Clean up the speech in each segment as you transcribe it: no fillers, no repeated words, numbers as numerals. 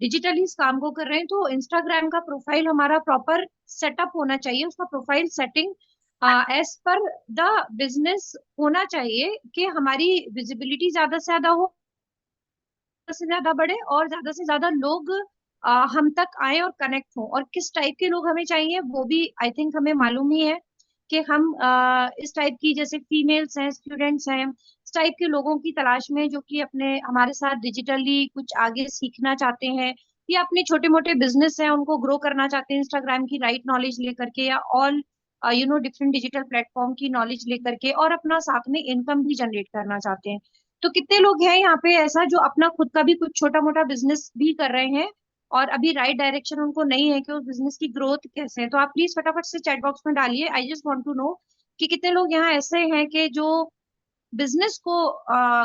Digitally इस काम को कर रहे हैं, तो इंस्टाग्राम का प्रोफाइल हमारा प्रॉपर सेटअप होना चाहिए, उसका profile setting as per the business होना चाहिए कि हमारी विजिबिलिटी ज्यादा से ज्यादा हो, ज्यादा से ज्यादा बढ़े और ज्यादा से ज्यादा लोग हम तक आए और कनेक्ट हो। और किस टाइप के लोग हमें चाहिए वो भी आई थिंक हमें मालूम ही है कि हम इस टाइप की, जैसे फीमेल्स हैं, स्टूडेंट्स हैं, इस टाइप के लोगों की तलाश में जो कि अपने हमारे साथ डिजिटली कुछ आगे सीखना चाहते हैं, या अपने छोटे मोटे बिजनेस हैं उनको ग्रो करना चाहते हैं इंस्टाग्राम की राइट नॉलेज लेकर के, या ऑल डिफरेंट डिजिटल प्लेटफॉर्म की नॉलेज लेकर के, और अपना साथ में इनकम भी जनरेट करना चाहते हैं। तो कितने लोग हैं यहाँ पे ऐसा जो अपना खुद का भी कुछ छोटा मोटा बिजनेस भी कर रहे हैं, और अभी राइट डायरेक्शन उनको नहीं है कि उस बिजनेस की ग्रोथ कैसे है? तो आप प्लीज फटाफट से चैट बॉक्स में डालिए, I just want to know कि कितने लोग यहाँ ऐसे हैं कि जो बिजनेस को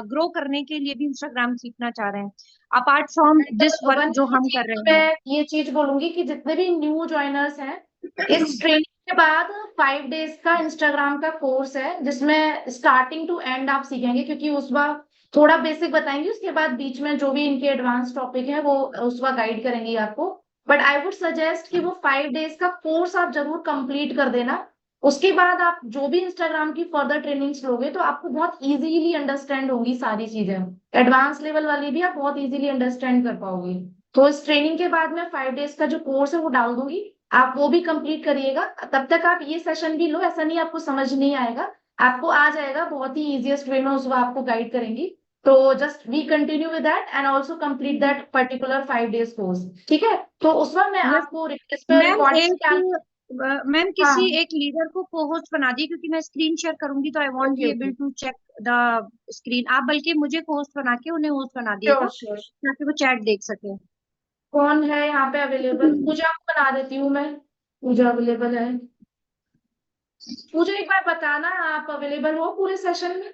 ग्रो करने के लिए भी इंस्टाग्राम सीखना चाह रहे हैं, apart from this work one जो मोर हम थिंग कर रहे हैं। मैं ये चीज बोलूंगी कि जितने भी न्यू ज्वाइनर्स हैं, इस ट्रेनिंग के बाद 5 डेज का इंस्टाग्राम का कोर्स है जिसमें स्टार्टिंग टू एंड आप सीखेंगे, क्योंकि उस बार थोड़ा बेसिक बताएंगे, उसके बाद बीच में जो भी इनके एडवांस टॉपिक है वो उस बार गाइड करेंगी आपको। बट आई वुड सजेस्ट कि वो 5 डेज का कोर्स आप जरूर कंप्लीट कर देना। उसके बाद आप जो भी इंस्टाग्राम की फर्दर ट्रेनिंग्स लोगे तो आपको बहुत इजीली अंडरस्टैंड होगी सारी चीजें। एडवांस लेवल वाली भी आप बहुत इजीली अंडरस्टैंड कर पाओगे। तो इस ट्रेनिंग के बाद मैं 5 डेज का जो कोर्स है वो डाल दूंगी, आप वो भी कंप्लीट करिएगा। तब तक आप ये सेशन भी लो, ऐसा नहीं आपको समझ नहीं आएगा, आपको आ जाएगा, बहुत ही इजीएस्ट वे में उसको आपको गाइड करेंगी। तो just we continue with that and also complete that particular 5 days course, ठीक है? तो उस वक्त मैं यस आपको रिक्वेस्ट पे मैम, रिकॉर्डिंग एक क्या। मैम किसी हाँ। एक लीडर को को होस्ट बना दिए, क्योंकि मैं स्क्रीन शेयर करूंगी तो I want okay be okay. Able to check the screen. आप बल्कि मुझे को होस्ट बना के उन्हें होस्ट बना श्योर दिएगा श्योर। ताकि वो चैट देख सके। कौन है यहाँ पे अवेलेबल? पूजा को बना देती हूँ मैं। पूजा अवेलेबल है? पूजा एक बार बताना, आप अवेलेबल हो पूरे सेशन में?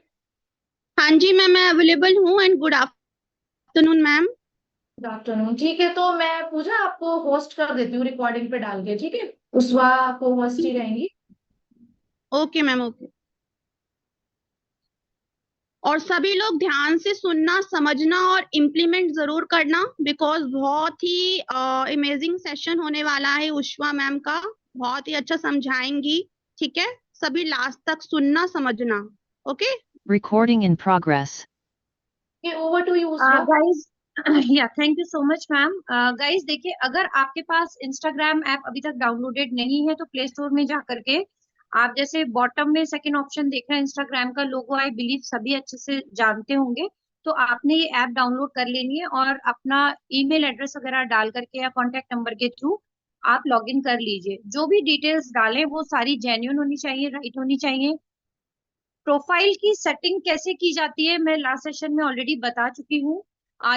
हाँ जी मैम, मैं अवेलेबल हूँ and good afternoon ma'am. Good afternoon. ठीक है, तो मैं पूजा आपको होस्ट कर देती हूँ रिकॉर्डिंग पे डाल के, ठीक है? उसवा को होस्ट ही रहेंगी। Okay ma'am, okay. और सभी लोग ध्यान से सुनना, समझना और इम्प्लीमेंट जरूर करना, बिकॉज बहुत ही अमेजिंग सेशन होने वाला है उष्मा मैम का। बहुत ही अच्छा समझाएंगी। ठीक है, सभी लास्ट तक सुनना, समझना। Okay. Recording in progress. Over to you उसवा। Guys, yeah thank you so much ma'am. Guys देखिए, अगर आपके पास इंस्टाग्राम ऐप अभी तक डाउनलोडेड नहीं है तो प्ले स्टोर में जा करके आप, जैसे बॉटम में सेकंड ऑप्शन देख रहे हैं इंस्टाग्राम का लोगो, आई बिलीव सभी अच्छे से जानते होंगे। तो आपने ये ऐप डाउनलोड कर लेनी है और अपना ईमेल एड्रेस वगैरह डाल करके या कॉन्टेक्ट नंबर के थ्रू आप लॉग इन कर लीजिए। जो भी डिटेल्स डालें वो सारी जेन्युइन होनी चाहिए, राइट होनी चाहिए। प्रोफाइल की सेटिंग कैसे की जाती है मैं लास्ट सेशन में ऑलरेडी बता चुकी हूँ।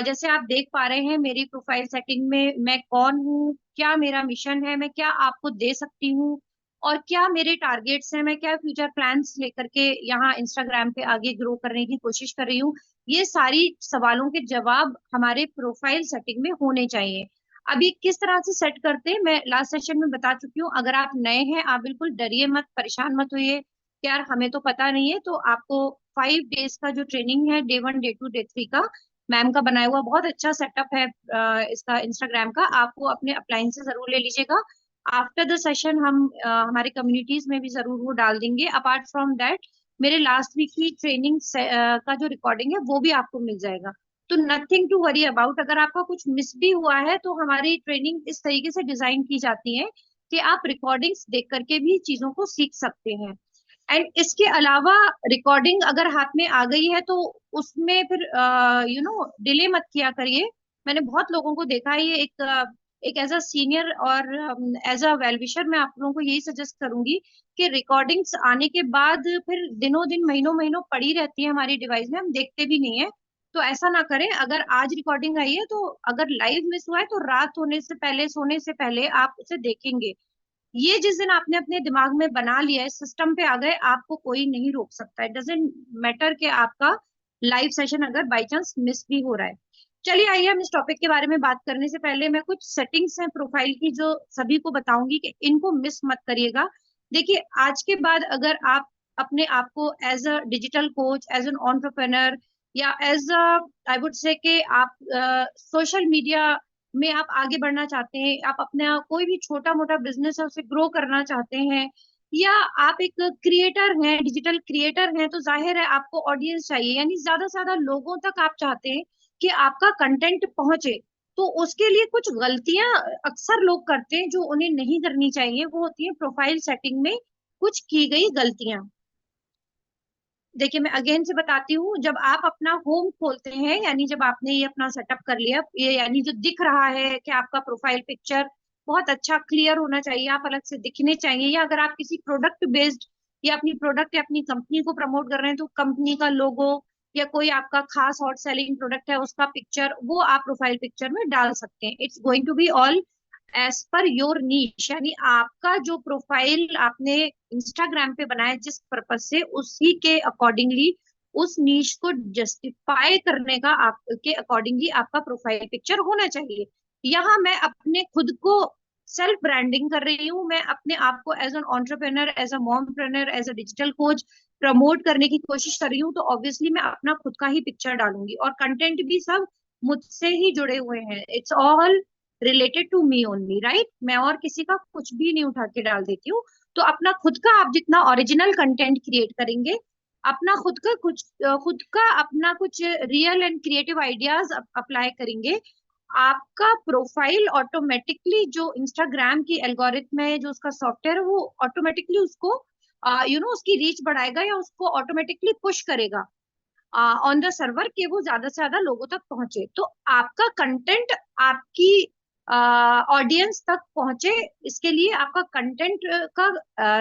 जैसे आप देख पा रहे हैं मेरी प्रोफाइल सेटिंग में मैं कौन हूँ, क्या मेरा मिशन है, मैं क्या आपको दे सकती हूँ, और क्या मेरे टारगेट्स हैं, मैं क्या फ्यूचर प्लान्स लेकर के यहाँ इंस्टाग्राम पे आगे ग्रो करने की कोशिश कर रही हूँ। ये सारी सवालों के जवाब हमारे प्रोफाइल सेटिंग में होने चाहिए। अभी किस तरह से सेट करते हैं मैं लास्ट सेशन में बता चुकी हूँ। अगर आप नए हैं आप बिल्कुल डरिए मत, परेशान मत होइए कि यार हमें तो पता नहीं है। तो आपको 5 डेज का जो ट्रेनिंग है, डे 1 डे 2 डे 3 का, मैम का बनाया हुआ बहुत अच्छा सेटअप है इसका इंस्टाग्राम का, आपको अपने अप्लायंसेस जरूर ले लीजिएगा। आफ्टर द सेशन हम हमारे कम्युनिटीज में भी जरूर वो डाल देंगे। अपार्ट फ्रॉम दैट मेरे लास्ट वीक की ट्रेनिंग का जो रिकॉर्डिंग है वो भी आपको मिल जाएगा। तो नथिंग टू वरी अबाउट। अगर आपका कुछ मिस भी हुआ है तो हमारी ट्रेनिंग इस तरीके से डिजाइन की जाती है कि आप रिकॉर्डिंग्स देख करके भी चीजों को सीख सकते हैं। एंड इसके अलावा रिकॉर्डिंग अगर हाथ में आ गई है तो उसमें फिर डिले मत किया करिए। मैंने बहुत लोगों को देखा है, ये एक एज अ सीनियर और एज अ वेल विशर मैं आप लोगों को यही सजेस्ट करूंगी कि रिकॉर्डिंग्स आने के बाद फिर दिनों दिन महीनों महीनों पड़ी रहती है हमारी डिवाइस में, हम देखते भी नहीं है। तो ऐसा ना करें। अगर आज रिकॉर्डिंग आई है तो अगर लाइव मिस हुआ है तो रात होने से पहले, सोने से पहले आप उसे देखेंगे। ये जिस दिन आपने अपने दिमाग में बना लिया है, सिस्टम पे आ गए, आपको कोई नहीं रोक सकता है। डजेंट मैटर कि आपका लाइव सेशन अगर बाई चांस मिस भी हो रहा है। चलिए आइए हम इस टॉपिक के बारे में बात करने से पहले मैं कुछ सेटिंग्स हैं प्रोफाइल की जो सभी को बताऊंगी कि इनको मिस मत करिएगा। देखिए, आज के बाद अगर आप अपने आप को as a digital coach, as an entrepreneur, या as a I would say कि आप सोशल मीडिया में आप आगे बढ़ना चाहते हैं, आप अपना कोई भी छोटा मोटा बिजनेस है उसे ग्रो करना चाहते हैं, या आप एक क्रिएटर हैं, डिजिटल क्रिएटर हैं, तो जाहिर है आपको ऑडियंस चाहिए, यानी ज्यादा से ज्यादा लोगों तक आप चाहते हैं कि आपका कंटेंट पहुंचे। तो उसके लिए कुछ गलतियां अक्सर लोग करते हैं जो उन्हें नहीं करनी चाहिए, वो होती है प्रोफाइल सेटिंग में कुछ की गई गलतियां। देखिए मैं अगेन से बताती हूँ, जब आप अपना होम खोलते हैं, यानी जब आपने ये अपना सेटअप कर लिया, ये यानी जो दिख रहा है कि आपका प्रोफाइल पिक्चर बहुत अच्छा क्लियर होना चाहिए, आप अलग से दिखने चाहिए, या अगर आप किसी प्रोडक्ट बेस्ड या अपनी प्रोडक्ट या अपनी कंपनी को प्रमोट कर रहे हैं तो कंपनी का लोगो या कोई आपका खास हॉट सेलिंग प्रोडक्ट है उसका पिक्चर वो आप प्रोफाइल पिक्चर में डाल सकते हैं। It's going to be all as per your niche, यानी आपका जो प्रोफाइल आपने इंस्टाग्राम पे बनाया जिस पर्पज से, उसी के अकॉर्डिंगली उस नीश को जस्टिफाई करने का आपके अकॉर्डिंगली आपका प्रोफाइल पिक्चर होना चाहिए। यहाँ मैं अपने खुद को सेल्फ ब्रांडिंग कर रही हूँ, मैं अपने आप को as an entrepreneur, as a mompreneur, as a digital coach promote करने की कोशिश कर रही हूँ, तो ऑब्वियसली मैं अपना खुद का ही पिक्चर डालूंगी, और कंटेंट भी सब मुझसे ही जुड़े हुए हैं। It's all related to me only, right? मैं और किसी का कुछ भी नहीं उठा के डाल देती हूँ। तो अपना खुद का आप जितना ओरिजिनल कंटेंट क्रिएट करेंगे, अपना खुद का अपना कुछ real and creative ideas apply करेंगे, आपका प्रोफाइल ऑटोमेटिकली, जो इंस्टाग्राम की एल्गोरिथम है, जो उसका सॉफ्टवेयर है, वो ऑटोमेटिकली उसको उसकी रीच बढ़ाएगा या उसको ऑटोमेटिकली पुश करेगा ऑन द सर्वर, कि वो ज्यादा से ज्यादा लोगों तक पहुंचे। तो आपका कंटेंट आपकी ऑडियंस तक पहुंचे, इसके लिए आपका कंटेंट का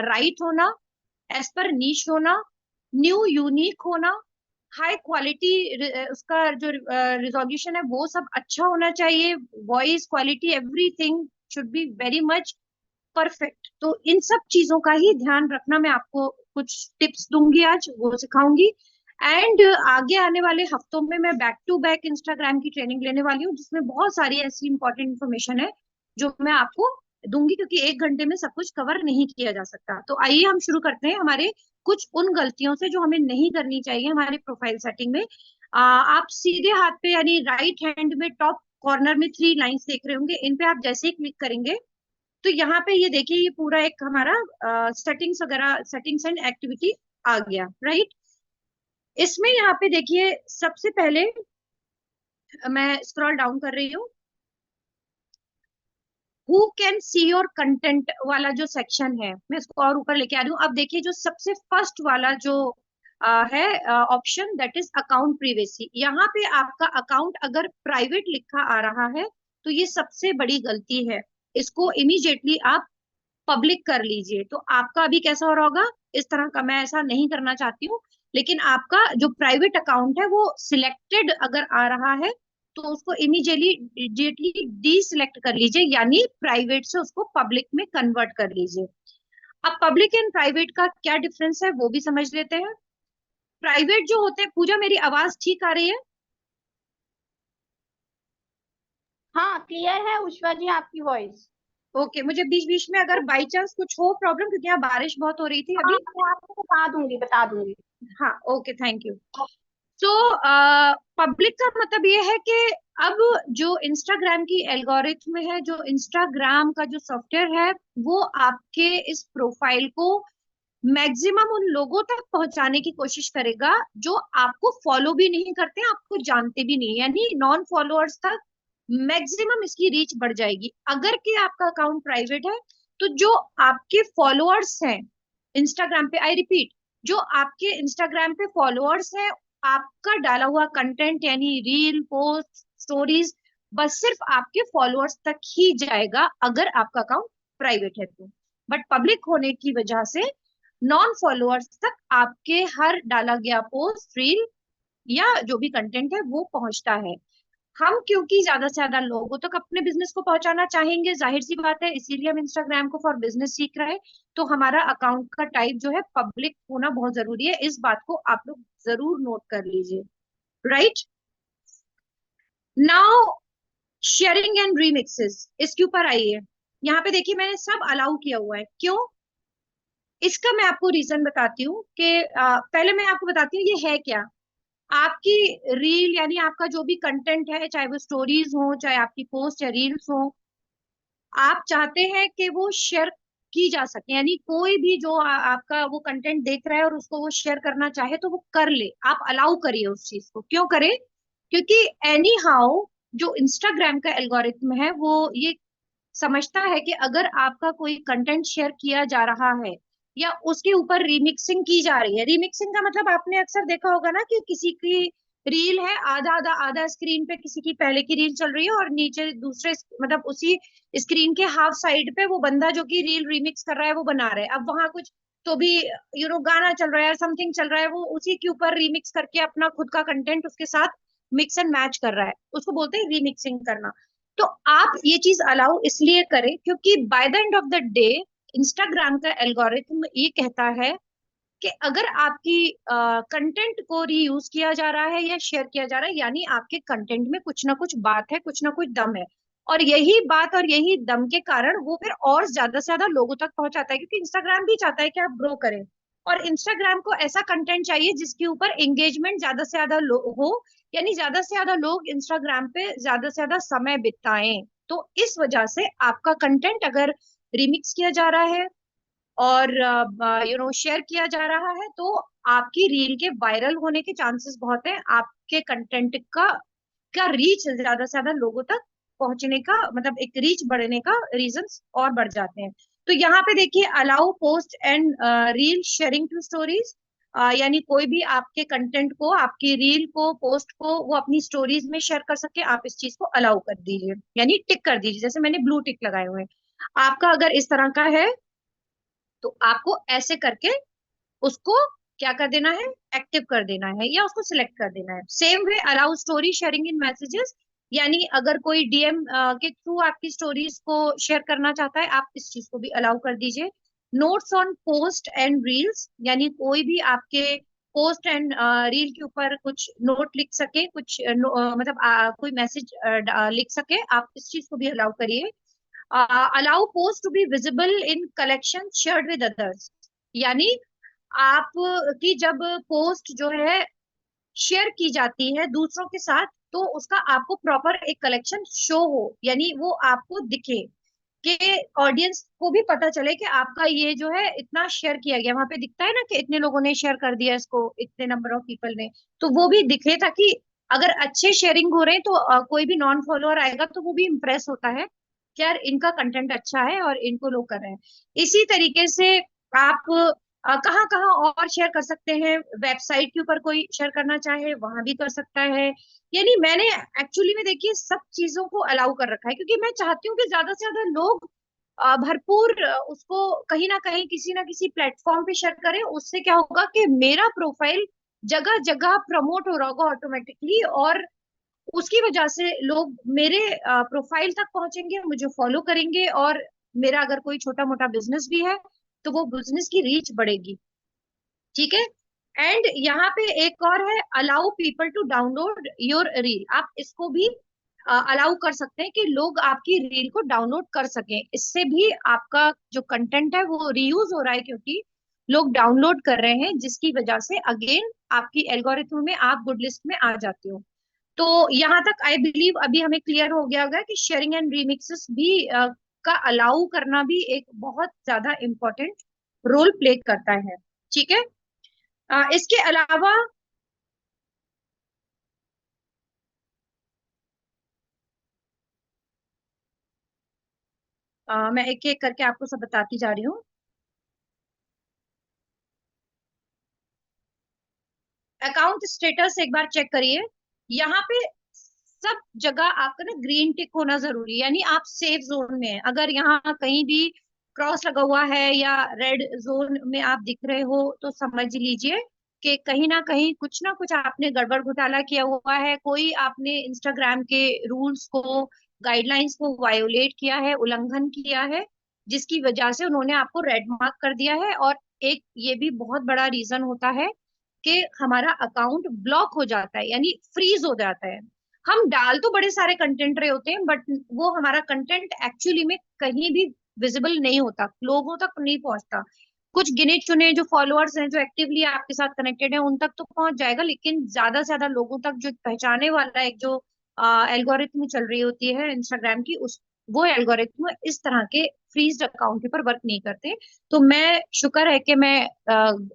राइट होना, एज पर नीश होना, न्यू यूनिक होना, हाई क्वालिटी, उसका जो रिजोल्यूशन है वो सब अच्छा होना चाहिए, voice quality everything should be very much perfect. तो इन सब चीजों का ही ध्यान रखना, मैं आपको कुछ टिप्स दूंगी आज, वो सिखाऊंगी। एंड आगे आने वाले हफ्तों में मैं बैक टू बैक इंस्टाग्राम की ट्रेनिंग लेने वाली हूँ, जिसमें बहुत सारी ऐसी इंपॉर्टेंट इन्फॉर्मेशन है जो मैं आपको दूंगी, क्योंकि एक घंटे में सब कुछ कवर नहीं किया जा सकता। तो आइए हम शुरू करते हैं हमारे कुछ उन गलतियों से जो हमें नहीं करनी चाहिए हमारे प्रोफाइल सेटिंग में। आप सीधे हाथ पे यानी राइट हैंड में टॉप कॉर्नर में 3 लाइंस देख रहे होंगे, इन पे आप जैसे ही क्लिक करेंगे तो यहाँ पे ये देखिए, ये पूरा एक हमारा सेटिंग्स वगैरह, सेटिंग्स एंड एक्टिविटी आ गया, राइट? इसमें यहाँ पे देखिए सबसे पहले मैं स्क्रॉल डाउन कर रही हूँ, who can see your content वाला जो सेक्शन है, मैं इसको और ऊपर लेके आ रही हूँ। अब देखिए जो सबसे फर्स्ट वाला जो है option, that is account privacy. यहाँ पे आपका अकाउंट अगर प्राइवेट लिखा आ रहा है तो ये सबसे बड़ी गलती है, इसको इमीडिएटली आप पब्लिक कर लीजिए। तो आपका अभी कैसा हो रहा होगा इस तरह का, मैं ऐसा नहीं करना चाहती हूँ, लेकिन आपका जो प्राइवेट अकाउंट है वो सिलेक्टेड अगर आ रहा है तो उसको इमीडिएटली डीसिलेक्ट कर लीजिए, यानी प्राइवेट से उसको पब्लिक में कन्वर्ट कर लीजिए। अब पब्लिक एंड प्राइवेट का क्या डिफरेंस है वो भी समझ लेते हैं। प्राइवेट जो होते हैं, पूजा मेरी आवाज ठीक आ रही है? हाँ, क्लियर है उषा जी आपकी वॉइस। ओके, मुझे बीच बीच में अगर बाई चांस कुछ हो प्रॉब्लम, क्योंकि यहाँ बारिश बहुत हो रही थी हाँ, अभी। मैं आपको बता दूंगी। हाँ, ओके, थैंक यू। तो पब्लिक का मतलब ये है कि अब जो इंस्टाग्राम की एल्गोरिथम है, जो इंस्टाग्राम का जो सॉफ्टवेयर है, वो आपके इस प्रोफाइल को मैक्सिमम उन लोगों तक पहुंचाने की कोशिश करेगा जो आपको फॉलो भी नहीं करते, आपको जानते भी नहीं, यानी नॉन फॉलोअर्स तक मैक्सिमम इसकी रीच बढ़ जाएगी। अगर कि आपका अकाउंट प्राइवेट है तो जो आपके फॉलोअर्स हैं इंस्टाग्राम पे, आई रिपीट, जो आपके इंस्टाग्राम पे फॉलोअर्स हैं, आपका डाला हुआ कंटेंट यानी रील, पोस्ट, स्टोरीज, बस सिर्फ आपके फॉलोअर्स तक ही जाएगा अगर आपका अकाउंट प्राइवेट है तो। बट पब्लिक होने की वजह से नॉन फॉलोअर्स तक आपके हर डाला गया पोस्ट, रील या जो भी कंटेंट है वो पहुंचता है। हम क्योंकि ज्यादा से ज्यादा लोगों तक अपने बिजनेस को पहुंचाना चाहेंगे, जाहिर सी बात है, इसीलिए हम इंस्टाग्राम को फॉर बिजनेस सीख रहे हैं, तो हमारा अकाउंट का टाइप जो है पब्लिक होना बहुत जरूरी है। इस बात को आप लोग जरूर नोट कर लीजिए, right? Now sharing and remixes, इसके ऊपर आइए। यहाँ पे देखिए मैंने सब अलाउ किया हुआ है, क्यों? इसका मैं आपको रीजन बताती हूँ कि पहले मैं आपको बताती हूँ ये है क्या। आपकी रील यानी आपका जो भी कंटेंट है, चाहे वो स्टोरीज हो, चाहे आपकी पोस्ट या रील्स हो, आप चाहते हैं कि वो शेयर की जा सके, यानी कोई भी जो आपका वो कंटेंट देख रहा है और उसको वो शेयर करना चाहे तो वो कर ले, आप अलाउ करिए उस चीज को। क्यों करें? क्योंकि एनी हाउ जो इंस्टाग्राम का एल्गोरिथम है वो ये समझता है कि अगर आपका कोई कंटेंट शेयर किया जा रहा है या उसके ऊपर रिमिक्सिंग की जा रही है, रिमिक्सिंग का मतलब आपने अक्सर देखा होगा ना कि किसी की रील है, आधा आधा आधा स्क्रीन पे किसी की पहले की रील चल रही है और नीचे दूसरे मतलब उसी स्क्रीन के हाफ साइड पे वो बंदा जो कि रील रिमिक्स कर रहा है वो बना रहा है। अब वहां कुछ तो भी गाना चल रहा है, समथिंग चल रहा है, वो उसी के ऊपर रिमिक्स करके अपना खुद का कंटेंट उसके साथ मिक्स एंड मैच कर रहा है, उसको बोलते हैं रिमिक्सिंग करना। तो आप ये चीज अलाउ इसलिए करें क्योंकि by the end of the day Instagram का एल्गोरिथम ये कहता है कि अगर आपकी कंटेंट को रीयूज किया जा रहा है या शेयर किया जा रहा है, यानी आपके कंटेंट में कुछ ना कुछ बात है, कुछ ना कुछ दम है। और यही बात और यही दम के कारण वो फिर और ज्यादा से ज्यादा लोगों तक पहुंचाता है, क्योंकि इंस्टाग्राम भी चाहता है कि आप ग्रो करें। और इंस्टाग्राम को ऐसा कंटेंट चाहिए जिसके ऊपर एंगेजमेंट ज्यादा से ज्यादा हो, यानी ज्यादा से ज्यादा लोग इंस्टाग्राम पे ज्यादा से ज्यादा समय बिताएं। तो इस वजह से आपका कंटेंट अगर रिमिक्स किया जा रहा है और शेयर किया जा रहा है तो आपकी रील के वायरल होने के चांसेस बहुत है, आपके कंटेंट का रीच ज्यादा से ज्यादा लोगों तक पहुंचने का मतलब एक रीच बढ़ने का रीजंस और बढ़ जाते हैं। तो यहाँ पे देखिए, allow post and reel sharing to stories, यानी कोई भी आपके कंटेंट को, आपकी रील को, पोस्ट को वो अपनी स्टोरीज में शेयर कर सके, आप इस चीज को अलाउ कर दीजिए, यानी टिक कर दीजिए, जैसे मैंने ब्लू टिक लगाए हुए हैं। आपका अगर इस तरह का है तो आपको ऐसे करके उसको क्या कर देना है, एक्टिव कर देना है या उसको सिलेक्ट कर देना है। Same way allow story sharing इन मैसेजेस, यानी अगर कोई डीएम के थ्रू आपकी स्टोरीज को शेयर करना चाहता है आप इस चीज को भी अलाउ कर दीजिए। Notes on post and reels, यानी कोई भी आपके पोस्ट एंड रील के ऊपर कुछ नोट लिख सके, कुछ मतलब कोई मैसेज लिख सके, आप इस चीज को भी अलाउ करिए। Allow post to be visible in collection shared with others, यानी आप की जब पोस्ट जो है शेयर की जाती है दूसरों के साथ तो उसका आपको प्रॉपर एक कलेक्शन शो हो, यानी वो आपको दिखे कि ऑडियंस को भी पता चले कि आपका ये जो है इतना शेयर किया गया, वहां पे दिखता है ना कि इतने लोगों ने शेयर कर दिया इसको, इतने नंबर ऑफ पीपल ने, तो वो भी दिखे, ताकि अगर अच्छे शेयरिंग हो रहे हैं तो कोई भी नॉन फॉलोअर आएगा तो वो भी इम्प्रेस होता है कि यार इनका कंटेंट अच्छा है और इनको लोग कर रहे हैं। इसी तरीके से आप कहाँ कहाँ और शेयर कर सकते हैं, वेबसाइट के ऊपर कोई शेयर करना चाहे वहां भी कर सकता है। यानी मैंने एक्चुअली में देखिए सब चीजों को अलाउ कर रखा है क्योंकि मैं चाहती हूँ कि ज्यादा से ज्यादा लोग भरपूर उसको कहीं ना कहीं किसी ना किसी प्लेटफॉर्म पे शेयर करें। उससे क्या होगा कि मेरा प्रोफाइल जगह जगह प्रमोट हो रहा होगा ऑटोमेटिकली, और उसकी वजह से लोग मेरे प्रोफाइल तक पहुंचेंगे, मुझे फॉलो करेंगे, और मेरा अगर कोई छोटा मोटा बिजनेस भी है तो वो बिजनेस की रीच बढ़ेगी। ठीक है। एंड यहाँ पे एक और है, allow people to download your reel, आप इसको भी अलाउ कर सकते हैं कि लोग आपकी रील को डाउनलोड कर सकें। इससे भी आपका जो कंटेंट है वो रीयूज हो रहा है क्योंकि लोग डाउनलोड कर रहे हैं, जिसकी वजह से अगेन आपकी एल्गोरिथम में आप गुड लिस्ट में आ जाते हो। तो यहाँ तक आई बिलीव अभी हमें क्लियर हो गया होगा कि शेयरिंग एंड रीमिक्सेस भी का अलाउ करना भी एक बहुत ज्यादा इम्पोर्टेंट रोल प्ले करता है। ठीक है। इसके अलावा मैं एक एक करके आपको सब बताती जा रही हूँ। अकाउंट स्टेटस एक बार चेक करिए, यहाँ पे सब जगह आपका ना ग्रीन टिक होना जरूरी है, यानी आप सेफ जोन में है। अगर यहाँ कहीं भी क्रॉस लगा हुआ है या रेड जोन में आप दिख रहे हो तो समझ लीजिए कि कहीं ना कुछ आपने गड़बड़ घोटाला किया हुआ है, कोई आपने इंस्टाग्राम के रूल्स को, गाइडलाइंस को वायोलेट किया है, उल्लंघन किया है, जिसकी वजह से उन्होंने आपको रेड मार्क कर दिया है। और एक ये भी बहुत बड़ा रीजन होता है कि हमारा अकाउंट ब्लॉक हो जाता है, यानी फ्रीज हो जाता है। हम डाल तो बड़े सारे कंटेंट रहे होते हैं बट वो हमारा कंटेंट एक्चुअली में कहीं भी विजिबल नहीं होता, लोगों तक नहीं पहुंचता। कुछ गिने चुने जो फॉलोअर्स हैं, जो एक्टिवली आपके साथ कनेक्टेड हैं, उन तक तो पहुंच जाएगा, लेकिन ज्यादा से ज्यादा लोगों तक जो पहचाने वाला एक जो एल्गोरिथम चल रही होती है इंस्टाग्राम की, उस वो एल्गोरिथम इस तरह के फ्रीज्ड अकाउंट के ऊपर वर्क नहीं करते। तो मैं शुक्र है कि मैं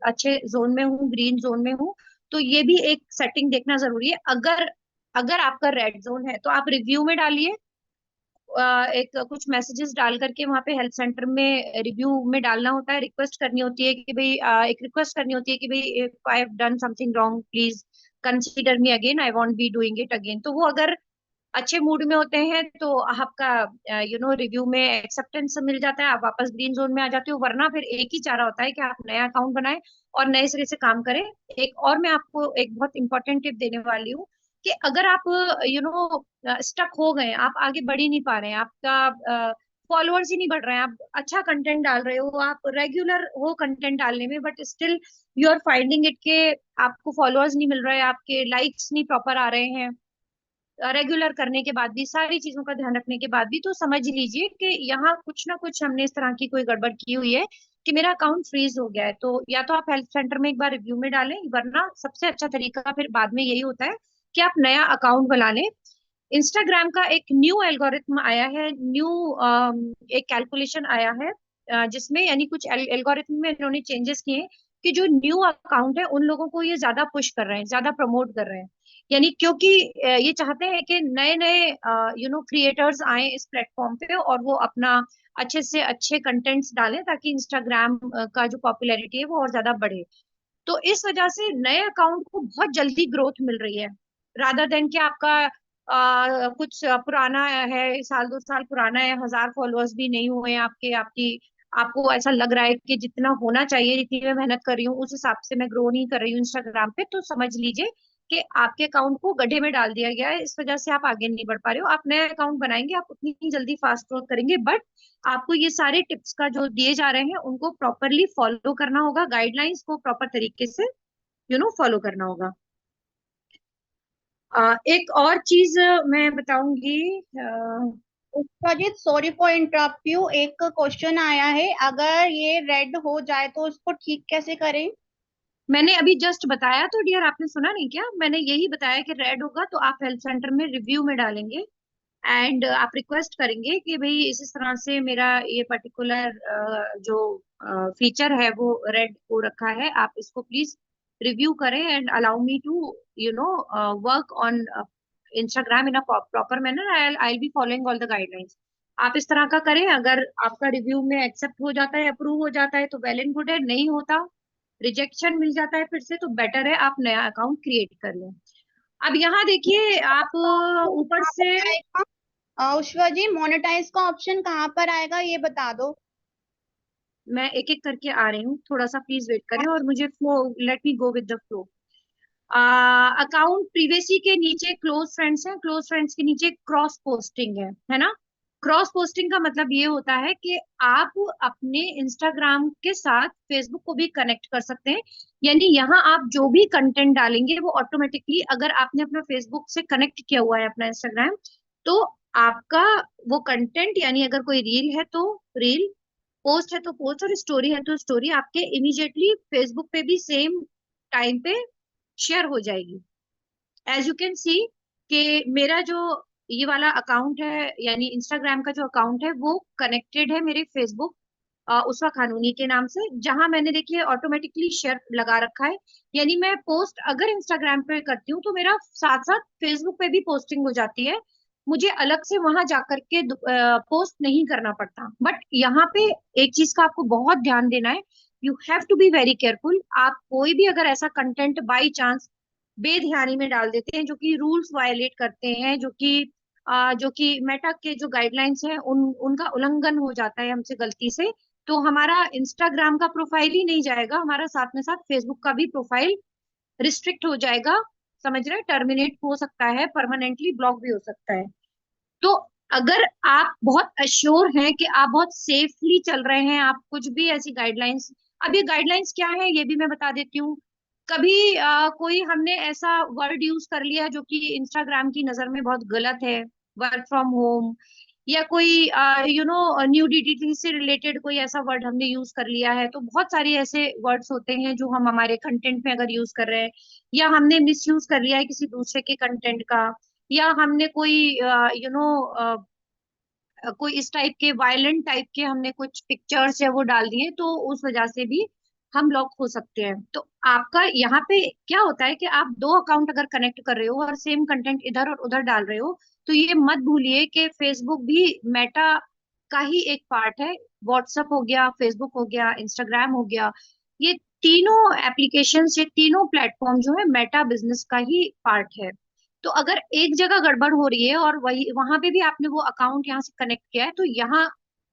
अच्छे जोन में हूँ, ग्रीन जोन में हूँ। तो ये भी एक सेटिंग देखना जरूरी है। अगर अगर आपका रेड जोन है तो आप रिव्यू में डालिए, एक कुछ मैसेजेस डाल करके वहां पे हेल्प सेंटर में रिव्यू में डालना होता है, रिक्वेस्ट करनी होती है कि भाई एक रिक्वेस्ट करनी होती है कि भाई if I have done something wrong please consider me again, I want be doing it again. तो वो अगर अच्छे मूड में होते हैं तो आपका रिव्यू में एक्सेप्टेंस मिल जाता है, आप वापस ग्रीन जोन में आ जाते हो। वरना फिर एक ही चारा होता है कि आप नया अकाउंट बनाएं और नए सिरे से काम करें। एक और मैं आपको एक बहुत इंपॉर्टेंट टिप देने वाली हूँ कि अगर आप स्टक हो गए, आप आगे बढ़ ही नहीं पा रहे हैं, आपका फॉलोअर्स ही नहीं बढ़ रहे हैं, आप अच्छा कंटेंट डाल रहे हो, आप रेगुलर हो कंटेंट डालने में, but still you are finding it के आपको फॉलोअर्स नहीं मिल रहे, आपके लाइक्स नहीं प्रॉपर आ रहे हैं, रेगुलर करने के बाद भी, सारी चीजों का ध्यान रखने के बाद भी, तो समझ लीजिए कि यहाँ कुछ ना कुछ हमने इस तरह की कोई गड़बड़ की हुई है कि मेरा अकाउंट फ्रीज हो गया है। तो या तो आप हेल्प सेंटर में एक बार रिव्यू में डालें, वरना सबसे अच्छा तरीका फिर बाद में यही होता है कि आप नया अकाउंट बना लें। इंस्टाग्राम का एक न्यू एल्गोरिथम आया है, न्यू एक कैलकुलेशन आया है, जिसमें यानी कुछ एल्गोरिथम में इन्होंने चेंजेस किए हैं कि जो न्यू अकाउंट है उन लोगों को ये ज्यादा पुश कर रहे हैं, ज्यादा प्रमोट कर रहे हैं। यानी क्योंकि ये चाहते हैं कि नए नए क्रिएटर्स आए इस प्लेटफॉर्म पे और वो अपना अच्छे से अच्छे कंटेंट्स डालें, ताकि इंस्टाग्राम का जो पॉपुलैरिटी है वो और ज्यादा बढ़े। तो इस वजह से नए अकाउंट को बहुत जल्दी ग्रोथ मिल रही है, रादर देन कि आपका कुछ पुराना है, साल दो साल पुराना है, 1000 फॉलोअर्स भी नहीं हुए हैं आपके, आपकी आपको ऐसा लग रहा है कि जितना होना चाहिए, जितनी मैं मेहनत कर रही हूँ उस हिसाब से मैं ग्रो नहीं कर रही हूँ इंस्टाग्राम पे, तो समझ लीजिए कि आपके अकाउंट को गड्ढे में डाल दिया गया है, इस वजह से आप आगे नहीं बढ़ पा रहे हो। आप नया अकाउंट बनाएंगे, आप उतनी ही जल्दी फास्ट ग्रोथ करेंगे, बट आपको ये सारे टिप्स का जो दिए जा रहे हैं उनको प्रॉपरली फॉलो करना होगा, गाइडलाइंस को प्रॉपर तरीके से फॉलो करना होगा। एक और चीज मैं बताऊंगी। Ajit, sorry for interrupt you, एक क्वेश्चन आया है, अगर ये रेड हो जाए तो उसको ठीक कैसे करें? मैंने अभी जस्ट बताया तो डियर, आपने सुना नहीं क्या? मैंने यही बताया कि रेड होगा तो आप हेल्प सेंटर में रिव्यू में डालेंगे एंड आप रिक्वेस्ट करेंगे कि भाई इस तरह से मेरा ये पर्टिकुलर जो फीचर है वो रेड हो रखा है, आप इसको प्लीज रिव्यू करें and allow me to work on Instagram in a proper manner, I be following all the guidelines. आप इस तरह का करें, अगर आपका रिव्यू में एक्सेप्ट हो जाता है, अप्रूव हो जाता है तो वेल एंड गुड है, नहीं होता, रिजेक्शन मिल जाता है फिर से, तो बेटर है आप नया अकाउंट क्रिएट कर लें। अब यहाँ देखिए आप ऊपर कहाँ से, पर आएगा उष्वा जी, मोनेटाइज का ऑप्शन कहाँ पर आएगा ये बता दो। मैं एक एक करके आ रही हूँ, थोड़ा सा प्लीज वेट करें और मुझे flow, let me go with the flow. Account privacy के नीचे क्लोज फ्रेंड्स हैं, क्लोज फ्रेंड्स के नीचे क्रॉस पोस्टिंग है ना? क्रॉस पोस्टिंग का मतलब ये होता है कि आप अपने इंस्टाग्राम के साथ फेसबुक को भी कनेक्ट कर सकते हैं। यानी यहाँ आप जो भी कंटेंट डालेंगे वो ऑटोमेटिकली, अगर आपने अपना फेसबुक से कनेक्ट किया हुआ है अपना इंस्टाग्राम, तो आपका वो कंटेंट, यानी अगर कोई रील है तो रील, पोस्ट है तो पोस्ट, और स्टोरी है तो स्टोरी, आपके इमीडिएटली फेसबुक पे भी सेम टाइम पे शेयर हो जाएगी। एज यू कैन सी कि मेरा जो ये वाला अकाउंट है, यानी इंस्टाग्राम का जो अकाउंट है वो कनेक्टेड है मेरे फेसबुक उसवा खानूनी के नाम से, जहां मैंने देखिए ऑटोमेटिकली शेयर लगा रखा है। यानी मैं पोस्ट अगर इंस्टाग्राम पे करती हूँ तो मेरा साथ साथ फेसबुक पे भी पोस्टिंग हो जाती है, मुझे अलग से वहां जाकर के पोस्ट नहीं करना पड़ता। बट यहाँ पे एक चीज का आपको बहुत ध्यान देना है, you have to be very careful. आप कोई भी अगर ऐसा कंटेंट बाई चांस बेध्यानी में डाल देते हैं जो कि रूल्स वायलेट करते हैं, जो कि मेटा के जो गाइडलाइंस हैं उनका उल्लंघन हो जाता है हमसे गलती से, तो हमारा इंस्टाग्राम का प्रोफाइल ही नहीं जाएगा, हमारा साथ में साथ फेसबुक का भी प्रोफाइल रिस्ट्रिक्ट हो जाएगा, समझ रहे हैं? टर्मिनेट हो सकता है, परमानेंटली ब्लॉक भी हो सकता है। तो अगर आप बहुत अश्योर हैं कि आप बहुत सेफली चल रहे हैं, आप कुछ भी ऐसी गाइडलाइंस, अब ये गाइडलाइंस क्या है ये भी मैं बता देती हूँ। कभी कोई हमने ऐसा वर्ड यूज कर लिया जो कि इंस्टाग्राम की नजर में बहुत गलत है, वर्क फ्रॉम होम या कोई न्यूडिटी से रिलेटेड कोई ऐसा वर्ड हमने यूज कर लिया है। तो बहुत सारे ऐसे वर्ड्स होते हैं जो हम हमारे कंटेंट में अगर यूज कर रहे हैं, या हमने मिस यूज कर लिया है किसी दूसरे के कंटेंट का, या हमने कोई कोई इस टाइप के वायलेंट टाइप के हमने कुछ पिक्चर्स या वो डाल दिए, तो उस वजह से भी हम लॉक हो सकते हैं। तो आपका यहाँ पे क्या होता है कि आप दो अकाउंट अगर कनेक्ट कर रहे हो और सेम कंटेंट इधर और उधर डाल रहे हो, तो ये मत भूलिए कि फेसबुक भी मेटा का ही एक पार्ट है। व्हाट्सएप हो गया, फेसबुक हो गया, इंस्टाग्राम हो गया, ये तीनों एप्लीकेशंस, ये तीनों प्लेटफॉर्म जो है मेटा बिजनेस का ही पार्ट है। तो अगर एक जगह गड़बड़ हो रही है और वही वहां पे भी आपने वो अकाउंट यहाँ से कनेक्ट किया है, तो यहाँ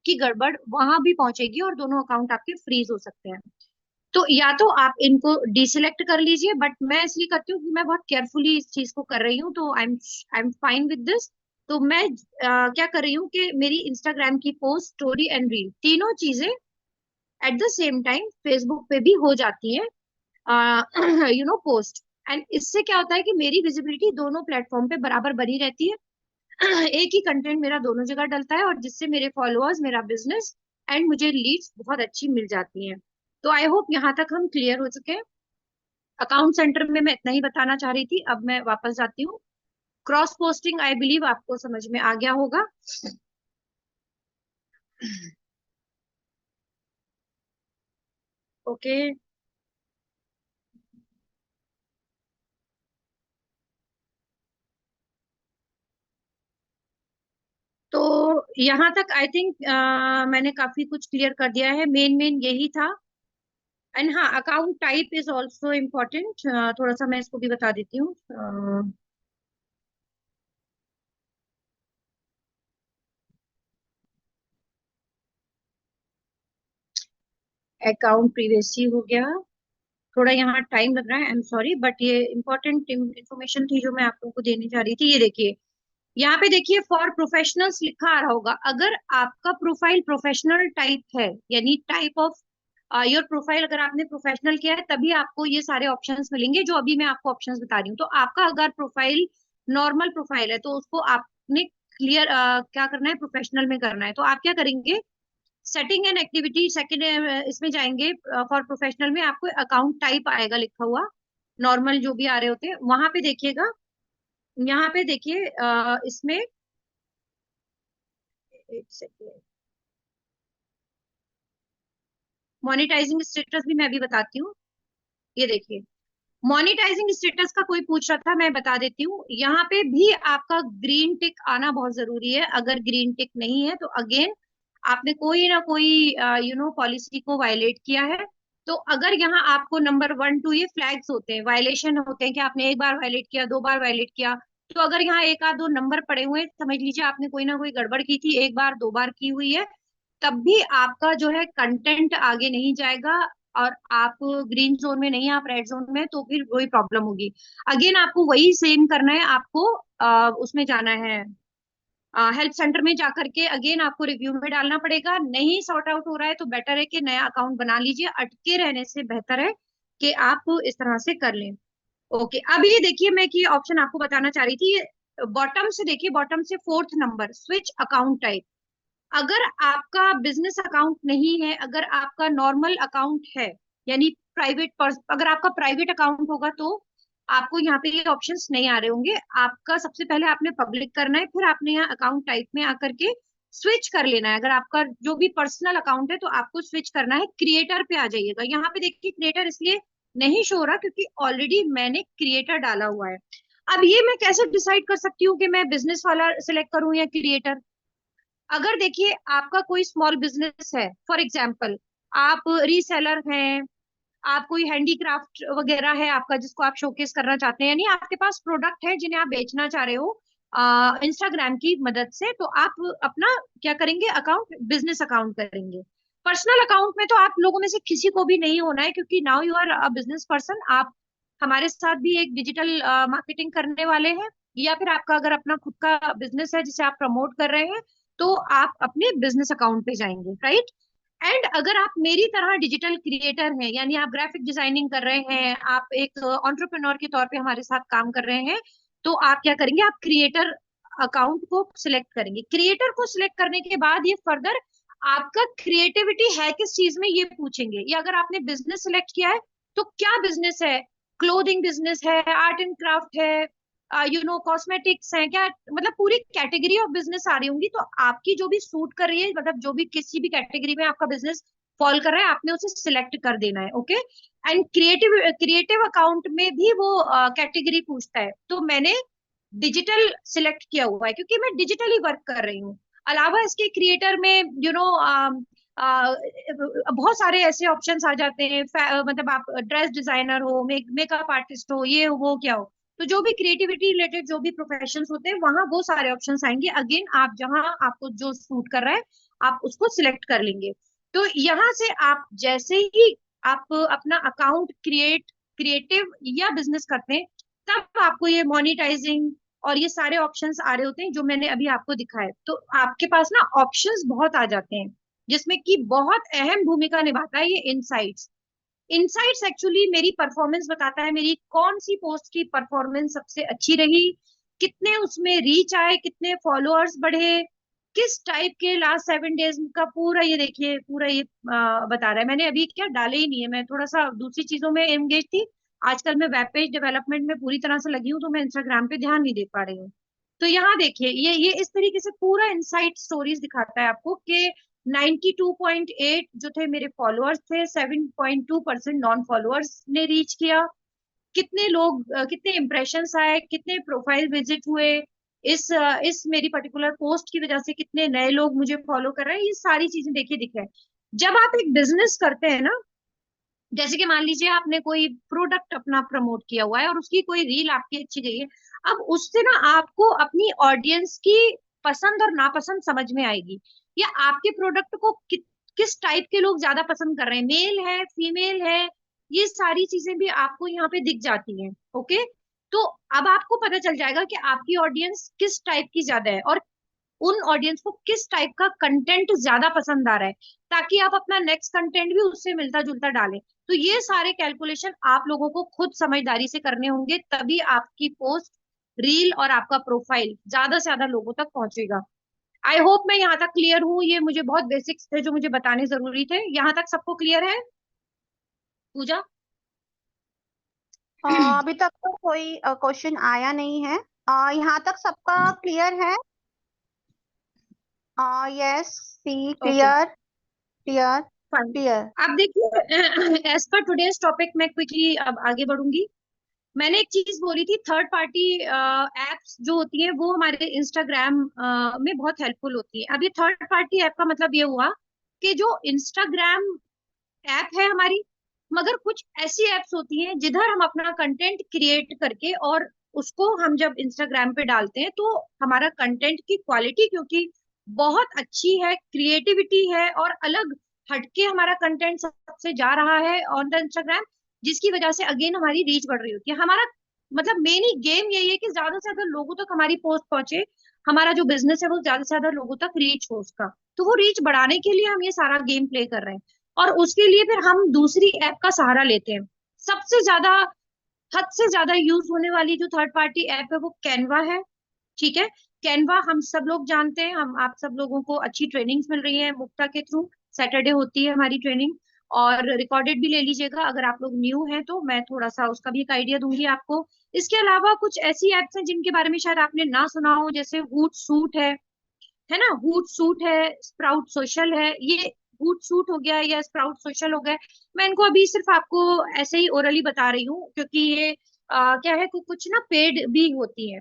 की गड़बड़ वहां भी पहुंचेगी और दोनों अकाउंट आपके फ्रीज हो सकते हैं। तो या तो आप इनको डिसेलेक्ट कर लीजिए, बट मैं इसलिए करती हूँ कि मैं बहुत केयरफुली इस चीज को कर रही हूँ, तो I am fine with this. तो मैं क्या कर रही हूँ कि मेरी इंस्टाग्राम की पोस्ट, स्टोरी एंड रील, तीनों चीजें at the same time Facebook पे भी हो जाती हैं, पोस्ट। एंड इससे क्या होता है कि मेरी विजिबिलिटी दोनों प्लेटफॉर्म पे बराबर बनी रहती है। एक ही कंटेंट मेरा दोनों जगह डलता है, और जिससे मेरे फॉलोअर्स, मेरा बिजनेस एंड मुझे लीड्स बहुत अच्छी मिल जाती हैं। तो आई होप यहाँ तक हम क्लियर हो चुके हैं। अकाउंट सेंटर में मैं इतना ही बताना चाह रही थी, अब मैं वापस जाती हूँ। क्रॉस पोस्टिंग आई बिलीव आपको समझ में आ गया होगा। ओके, तो यहाँ तक आई थिंक मैंने काफी कुछ क्लियर कर दिया है, मेन मेन यही था। एंड हाँ, account type is also important, थोड़ा सा मैं इसको भी बता देती हूँ। अकाउंट प्रीवियसली हो गया, थोड़ा यहाँ टाइम लग रहा है, आई एम सॉरी, बट ये इंपॉर्टेंट इंफॉर्मेशन थी जो मैं आप लोगों को देने जा रही थी। ये देखिए, यहाँ पे देखिए फॉर प्रोफेशनल्स लिखा आ रहा होगा। अगर आपका प्रोफाइल प्रोफेशनल टाइप है, यानी टाइप ऑफ योर प्रोफाइल अगर आपने प्रोफेशनल किया है, तभी आपको ये सारे ऑप्शंस मिलेंगे जो अभी मैं आपको ऑप्शंस बता रही हूँ। तो आपका अगर प्रोफाइल नॉर्मल प्रोफाइल है, तो उसको आपने क्लियर क्या करना है, प्रोफेशनल में करना है। तो आप क्या करेंगे, सेटिंग एंड एक्टिविटी सेकंड इसमें जाएंगे, फॉर प्रोफेशनल में आपको अकाउंट टाइप आएगा लिखा हुआ, नॉर्मल जो भी आ रहे होते हैं वहां पे देखिएगा। यहाँ पे देखिए इसमें एक सेकेंड, मोनेटाइजिंग स्टेटस भी मैं अभी बताती हूँ। ये देखिए, मोनेटाइजिंग स्टेटस का कोई पूछ रहा था, मैं बता देती हूँ। यहाँ पे भी आपका ग्रीन टिक आना बहुत जरूरी है। अगर ग्रीन टिक नहीं है, तो अगेन आपने कोई ना कोई पॉलिसी को वायलेट किया है। तो अगर यहाँ आपको नंबर 1 2 ये फ्लैग्स होते हैं, वायलेशन होते हैं कि आपने एक बार वायलेट किया, दो बार वायलेट किया। तो अगर यहाँ एक आध दो नंबर पड़े हुए हैं, समझ लीजिए आपने कोई ना कोई गड़बड़ की थी, एक बार दो बार की हुई है, तब भी आपका जो है कंटेंट आगे नहीं जाएगा, और आप ग्रीन जोन में नहीं, आप रेड जोन में, तो फिर वही प्रॉब्लम होगी। अगेन आपको वही सेम करना है, आपको उसमें जाना है, हेल्प सेंटर में जाकर के अगेन आपको रिव्यू में डालना पड़ेगा। नहीं सॉर्ट आउट हो रहा है, तो बेटर है कि नया अकाउंट बना लीजिए, अटके रहने से बेहतर है कि आप इस तरह से कर लें। ओके, अब ये देखिए, मैं कि ऑप्शन आपको बताना चाह रही थी, बॉटम से देखिए, बॉटम से fourth number, switch account type. अगर आपका बिजनेस अकाउंट नहीं है, अगर आपका नॉर्मल अकाउंट है, यानी प्राइवेट अगर आपका प्राइवेट अकाउंट होगा, तो आपको यहाँ पे ये ऑप्शंस नहीं आ रहे होंगे। आपका सबसे पहले आपने पब्लिक करना है, फिर आपने यहाँ अकाउंट टाइप में आकर के स्विच कर लेना है। अगर आपका जो भी पर्सनल अकाउंट है, तो आपको स्विच करना है, क्रिएटर पे आ जाइएगा। यहाँ पे देखिए, क्रिएटर इसलिए नहीं शो हो रहा क्योंकि ऑलरेडी मैंने क्रिएटर डाला हुआ है। अब ये मैं कैसे डिसाइड कर सकती हूँ कि मैं बिजनेस वाला सिलेक्ट करूँ या क्रिएटर? अगर देखिए आपका कोई स्मॉल बिजनेस है, फॉर एग्जाम्पल आप रीसेलर हैं, आप कोई हैंडीक्राफ्ट वगैरह है आपका जिसको आप शोकेस करना चाहते हैं, यानी आपके पास प्रोडक्ट है जिन्हें आप बेचना चाह रहे हो इंस्टाग्राम की मदद से, तो आप अपना क्या करेंगे, अकाउंट बिजनेस अकाउंट करेंगे। पर्सनल अकाउंट में तो आप लोगों में से किसी को भी नहीं होना है, क्योंकि now you are a business person. आप हमारे साथ भी एक डिजिटल मार्केटिंग करने वाले हैं, या फिर आपका अगर अपना खुद का बिजनेस है जिसे आप प्रमोट कर रहे हैं, तो आप अपने बिजनेस अकाउंट पे जाएंगे, राइट। एंड अगर आप मेरी तरह डिजिटल क्रिएटर हैं, यानी आप ग्राफिक डिजाइनिंग कर रहे हैं, आप एक एंटरप्रेन्योर के तौर पे हमारे साथ काम कर रहे हैं, तो आप क्या करेंगे, आप क्रिएटर अकाउंट को सिलेक्ट करेंगे। क्रिएटर को सिलेक्ट करने के बाद ये फर्दर आपका क्रिएटिविटी है किस चीज में ये पूछेंगे। या अगर आपने बिजनेस सिलेक्ट किया है तो क्या बिजनेस है, क्लोथिंग बिजनेस है, आर्ट एंड क्राफ्ट है, कॉस्मेटिक्स है क्या, मतलब पूरी कैटेगरी ऑफ बिजनेस आ रही होंगी। तो आपकी जो भी सूट कर रही है, मतलब जो भी किसी भी कैटेगरी में आपका बिजनेस फॉल कर रहा है, आपने उसे सिलेक्ट कर देना है। Okay. And creative creative account में भी वो कैटेगरी पूछता है। तो मैंने डिजिटल सिलेक्ट किया हुआ है क्योंकि मैं डिजिटली वर्क कर रही हूँ। अलावा इसके क्रिएटर में बहुत सारे ऐसे ऑप्शंस आ जाते हैं, मतलब आप ड्रेस डिजाइनर हो, मेकअप आर्टिस्ट हो, ये हो वो क्या हो, तो जो भी क्रिएटिविटी रिलेटेड जो भी प्रोफेशंस होते हैं वहां वो सारे ऑप्शंस आएंगे। अगेन आप जहां आपको जो सूट कर रहा है आप उसको सिलेक्ट कर लेंगे। तो यहाँ से आप जैसे ही आप अपना अकाउंट क्रिएटिव या बिजनेस करते हैं, तब आपको ये मोनिटाइजिंग और ये सारे ऑप्शंस आ रहे होते हैं जो मैंने अभी आपको दिखाए। तो आपके पास ना ऑप्शंस बहुत आ जाते हैं, जिसमें कि बहुत अहम भूमिका निभाता है ये इनसाइट्स। इनसाइट्स एक्चुअली मेरी परफॉर्मेंस बताता है, मेरी कौन सी पोस्ट की परफॉर्मेंस सबसे अच्छी रही, कितने उसमें रीच आए, कितने फॉलोअर्स बढ़े, किस टाइप के लास्ट 7 डेज का पूरा ये देखिए, पूरा ये बता रहा है। मैंने अभी क्या डाले ही नहीं है, मैं थोड़ा सा दूसरी चीजों में एंगेज थी। आजकल मैं वेब पेज डेवलपमेंट में पूरी तरह से लगी हूँ, तो मैं इंस्टाग्राम पे ध्यान नहीं दे पा रही हूँ। तो यहाँ देखिए ये इस तरीके से पूरा इनसाइट स्टोरीज दिखाता है आपको कि 92.8 जो थे मेरे फॉलोअर्स थे, 7.2% नॉन फॉलोअर्स ने रीच किया, कितने लोग कितने इम्प्रेशंस आए, कितने प्रोफाइल विजिट हुए, इस मेरी पर्टिकुलर पोस्ट की वजह से कितने नए लोग मुझे फॉलो कर रहे हैं, ये सारी चीजें देखिए दिख रहा है। जब आप एक बिजनेस करते हैं ना, जैसे कि मान लीजिए आपने कोई प्रोडक्ट अपना प्रमोट किया हुआ है और उसकी कोई रील आपकी अच्छी गई है, अब उससे ना आपको अपनी ऑडियंस की पसंद और नापसंद समझ में आएगी, या आपके प्रोडक्ट को किस टाइप के लोग ज्यादा पसंद कर रहे हैं, मेल है फीमेल है, ये सारी चीजें भी आपको यहाँ पे दिख जाती हैं। ओके। तो अब आपको पता चल जाएगा कि आपकी ऑडियंस किस टाइप की ज्यादा है और उन ऑडियंस को किस टाइप का कंटेंट ज्यादा पसंद आ रहा है, ताकि आप अपना नेक्स्ट कंटेंट भी उससे मिलता जुलता डालें। तो ये सारे कैलकुलेशन आप लोगों को खुद समझदारी से करने होंगे, तभी आपकी पोस्ट, रील और आपका प्रोफाइल ज्यादा से ज्यादा लोगों तक पहुंचेगा। आई होप मैं यहाँ तक क्लियर हूँ। ये मुझे बहुत बेसिक्स थे जो मुझे बताने जरूरी थे। यहाँ तक सबको क्लियर है पूजा? अभी तक तो कोई क्वेश्चन आया नहीं है। यहाँ तक सबका क्लियर है? Yes, see, okay clear, clear, fine. Clear. अब देखिए एज पर टुडेज टॉपिक मैं क्विकली अब आगे बढ़ूंगी। मैंने एक चीज बोली थी, थर्ड पार्टी एप्स जो होती हैं वो हमारे इंस्टाग्राम में बहुत हेल्पफुल होती है। अब ये थर्ड पार्टी ऐप का मतलब ये हुआ कि जो इंस्टाग्राम ऐप है हमारी, मगर कुछ ऐसी एप्स होती हैं जिधर हम अपना कंटेंट क्रिएट करके और उसको हम जब इंस्टाग्राम पे डालते हैं तो हमारा कंटेंट की क्वालिटी क्योंकि बहुत अच्छी है, क्रिएटिविटी है और अलग हटके हमारा कंटेंट सबसे जा रहा है ऑन द इंस्टाग्राम, जिसकी वजह से अगेन हमारी रीच बढ़ रही होती है। हमारा मतलब मेन ही गेम यही है कि ज्यादा से ज्यादा लोगों तक हमारी पोस्ट पहुंचे, हमारा जो बिजनेस है वो ज्यादा से ज्यादा लोगों तक रीच हो उसका। तो वो रीच बढ़ाने के लिए हम ये सारा गेम प्ले कर रहे हैं, और उसके लिए फिर हम दूसरी ऐप का सहारा लेते हैं। सबसे ज्यादा, हद से ज्यादा यूज होने वाली जो थर्ड पार्टी ऐप है वो कैनवा है। ठीक है। कैनवा हम सब लोग जानते हैं, हम आप सब लोगों को अच्छी ट्रेनिंग्स मिल रही है मुक्ता के थ्रू। सैटरडे होती है हमारी ट्रेनिंग, और रिकॉर्डेड भी ले लीजिएगा अगर आप लोग न्यू हैं तो मैं थोड़ा सा उसका भी एक आइडिया दूंगी आपको। इसके अलावा कुछ ऐसी एप्स हैं जिनके बारे में शायद आपने ना सुना हो, जैसे हूट सूट है ना, हूट सूट है, स्प्राउट सोशल है। ये हूट सूट हो गया या स्प्राउट सोशल हो गया, मैं इनको अभी सिर्फ आपको ऐसे ही ओरली बता रही हूँ क्योंकि ये क्या है कुछ ना पेड भी होती है।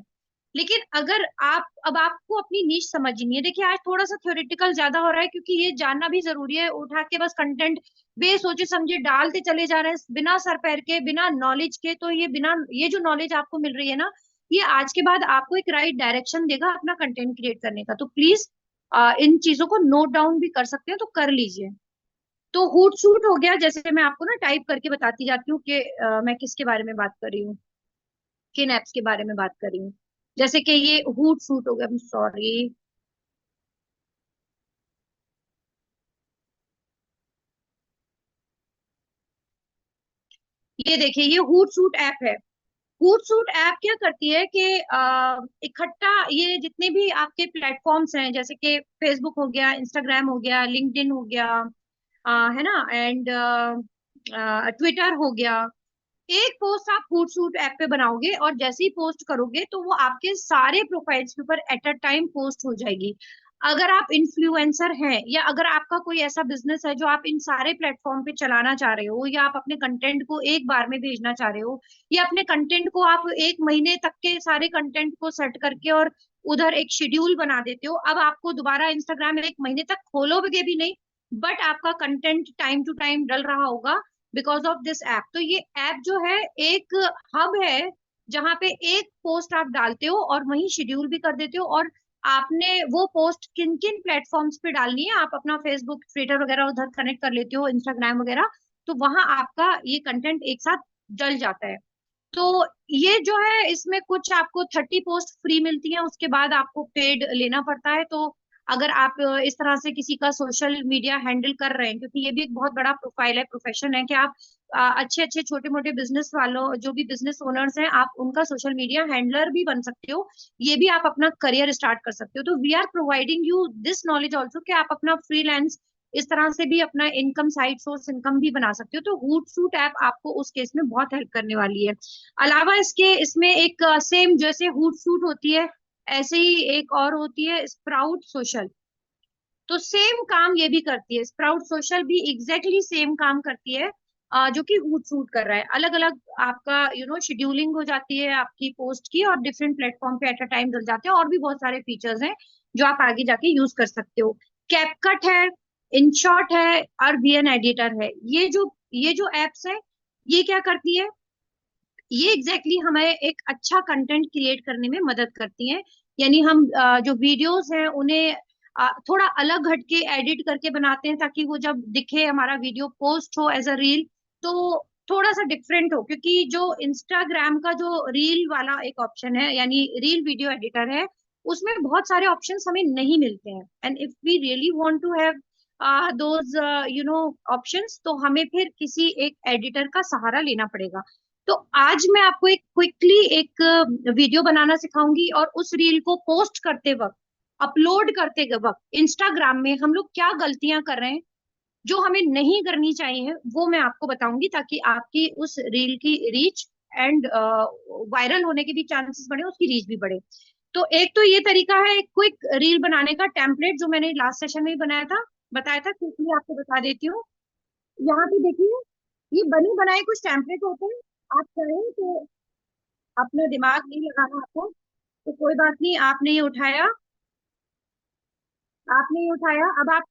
लेकिन अगर आप, अब आपको अपनी नीश समझनी है, देखिए आज थोड़ा सा थ्योरेटिकल ज्यादा हो रहा है क्योंकि ये जानना भी जरूरी है। उठा के बस कंटेंट बेसोचे समझे डालते चले जा रहे हैं बिना सर पैर के, बिना नॉलेज के। तो ये जो नॉलेज आपको मिल रही है ना, ये आज के बाद आपको एक राइट डायरेक्शन देगा अपना कंटेंट क्रिएट करने का। तो प्लीज इन चीजों को नोट डाउन भी कर सकते हैं तो कर लीजिए। तो हुट सूट हो गया, जैसे मैं आपको ना टाइप करके बताती जाती हूँ कि मैं किसके बारे में बात कर रही हूँ, किन एप्स के बारे में बात कर रही हूँ। जैसे कि ये हुट सूट हो गया, सॉरी, ये देखिए ये हुट सूट ऐप है। सूट ऐप क्या करती है कि इकट्ठा ये जितने भी आपके प्लेटफॉर्म्स हैं, जैसे कि फेसबुक हो गया, इंस्टाग्राम हो गया, लिंक्डइन हो गया, है ना, एंड ट्विटर हो गया, एक पोस्ट आप फूड सूट ऐप पे बनाओगे और जैसे ही पोस्ट करोगे तो वो आपके सारे प्रोफाइल्स के ऊपर एट अ टाइम पोस्ट हो जाएगी। अगर आप इन्फ्लुएंसर हैं या अगर आपका कोई ऐसा बिजनेस है जो आप इन सारे प्लेटफॉर्म पे चलाना चाह रहे हो, या आप अपने कंटेंट को एक बार में भेजना चाह रहे हो, या अपने कंटेंट को आप एक महीने तक के सारे कंटेंट को सेट करके और उधर एक शेड्यूल बना देते हो, अब आपको दोबारा इंस्टाग्राम एक महीने तक खोलोगे भी नहीं, बट आपका कंटेंट टाइम टू टाइम डल रहा होगा बिकॉज ऑफ दिस ऐप। तो ये ऐप जो है एक हब है जहां पे एक पोस्ट आप डालते हो और वहीं शेड्यूल भी कर देते हो, और आपने वो पोस्ट किन किन प्लेटफॉर्म्स पे डालनी है, आप अपना फेसबुक ट्विटर वगैरह उधर कनेक्ट कर लेते हो, इंस्टाग्राम वगैरह, तो वहां आपका ये कंटेंट एक साथ डल जाता है। तो ये जो है इसमें कुछ आपको 30 पोस्ट फ्री मिलती है, उसके बाद आपको पेड लेना पड़ता है। तो अगर आप इस तरह से किसी का सोशल मीडिया हैंडल कर रहे हैं, क्योंकि ये भी एक बहुत बड़ा प्रोफाइल है, प्रोफेशन है कि आप अच्छे अच्छे छोटे मोटे बिजनेस वालों, जो भी बिजनेस ओनर्स हैं, आप उनका सोशल मीडिया हैंडलर भी बन सकते हो, ये भी आप अपना करियर स्टार्ट कर सकते हो। तो we are providing you this knowledge also कि आप अपना फ्रीलांस इस तरह से भी अपना इनकम, साइड सोर्स इनकम भी बना सकते हो। तो हूट सूट ऐप आपको उस केस में बहुत हेल्प करने वाली है। अलावा इसके इसमें एक सेम जैसे हूट सूट होती है, ऐसे ही एक और होती है स्प्राउट सोशल। तो सेम काम ये भी करती है, स्प्राउट सोशल भी एग्जैक्टली सेम काम करती है, जो कि हूट सूट कर रहा है। अलग अलग आपका शेड्यूलिंग हो जाती है आपकी पोस्ट की, और डिफरेंट प्लेटफॉर्म पे एट अ टाइम डल जाते हैं, और भी बहुत सारे फीचर्स हैं जो आप आगे जाके यूज कर सकते हो। कैपकट है, इनशॉट है, और वीएन एडिटर है। ये जो एप्स है, ये क्या करती है, ये एग्जैक्टली हमें एक अच्छा कंटेंट क्रिएट करने में मदद करती हैं। यानी हम जो वीडियोस हैं उन्हें थोड़ा अलग हटके एडिट करके बनाते हैं, ताकि वो जब दिखे हमारा वीडियो पोस्ट हो एज अ रील, तो थोड़ा सा डिफरेंट हो। क्योंकि जो इंस्टाग्राम का जो रील वाला एक ऑप्शन है, यानी रील वीडियो एडिटर है, उसमें बहुत सारे ऑप्शंस हमें नहीं मिलते हैं, and if we really want to have those options, तो हमें फिर किसी एक एडिटर का सहारा लेना पड़ेगा। तो आज मैं आपको एक क्विकली एक वीडियो बनाना सिखाऊंगी, और उस रील को पोस्ट करते वक्त, अपलोड करते वक्त इंस्टाग्राम में हम लोग क्या गलतियां कर रहे हैं जो हमें नहीं करनी चाहिए, वो मैं आपको बताऊंगी, ताकि आपकी उस रील की रीच एंड वायरल होने के भी चांसेस बढ़े, उसकी रीच भी बढ़े। तो एक तो ये तरीका है एक क्विक रील बनाने का, टेम्पलेट जो मैंने लास्ट सेशन में ही बताया था, क्विकली आपको बता देती हूँ। यहाँ पे देखिए, ये बने बनाए कुछ टेम्पलेट होते हैं। आप चाहें तो अपना दिमाग नहीं लगाना आपको, तो कोई बात नहीं, आपने ये उठाया। अब आप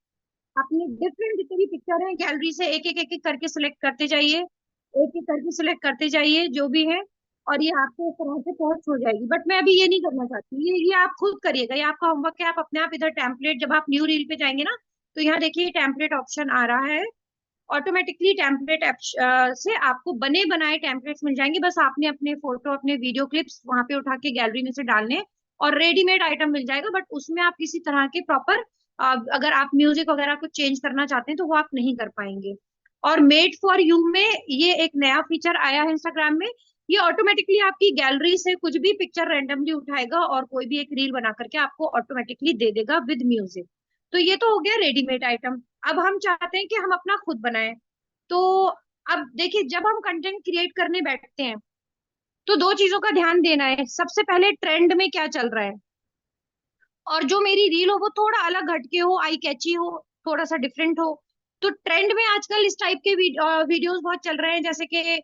अपनी डिफरेंट जितनी भी पिक्चर है गैलरी से एक एक करके सिलेक्ट करते जाइए, एक एक करके सिलेक्ट करते जाइए जो भी है, और ये आपको इस तरह से पोस्ट हो जाएगी। बट मैं अभी ये नहीं करना चाहती, ये आप खुद करिएगा, ये आपका होमवर्क है। आप अपने आप इधर टेम्पलेट, जब आप न्यू रील पे जाएंगे ना, तो यहाँ देखिए टेम्पलेट ऑप्शन आ रहा है, ऑटोमेटिकली टेम्पलेट से आपको बने बनाए टेम्पलेट्स मिल जाएंगे। बस आपने अपने फोटो, अपने वीडियो क्लिप्स वहां पे उठा के गैलरी में से डालने, और रेडीमेड आइटम मिल जाएगा। बट उसमें आप किसी तरह के प्रॉपर, अगर आप म्यूजिक वगैरह कुछ चेंज करना चाहते हैं तो वो आप नहीं कर पाएंगे। और मेड फॉर यू में ये एक नया फीचर आया है इंस्टाग्राम में, ये ऑटोमेटिकली आपकी गैलरी से कुछ भी पिक्चर रैंडमली उठाएगा और कोई भी एक रील बना करके आपको ऑटोमेटिकली दे देगा विद म्यूजिक। तो ये तो हो गया रेडीमेड आइटम। अब हम चाहते हैं कि हम अपना खुद बनाएं। तो अब देखिए, जब हम कंटेंट क्रिएट करने बैठते हैं तो दो चीजों का ध्यान देना है। सबसे पहले ट्रेंड में क्या चल रहा है, और जो मेरी रील हो वो थोड़ा अलग हटके हो, आई कैची हो, थोड़ा सा डिफरेंट हो। तो ट्रेंड में आजकल इस टाइप के वीडियोस बहुत चल रहे हैं, जैसे कि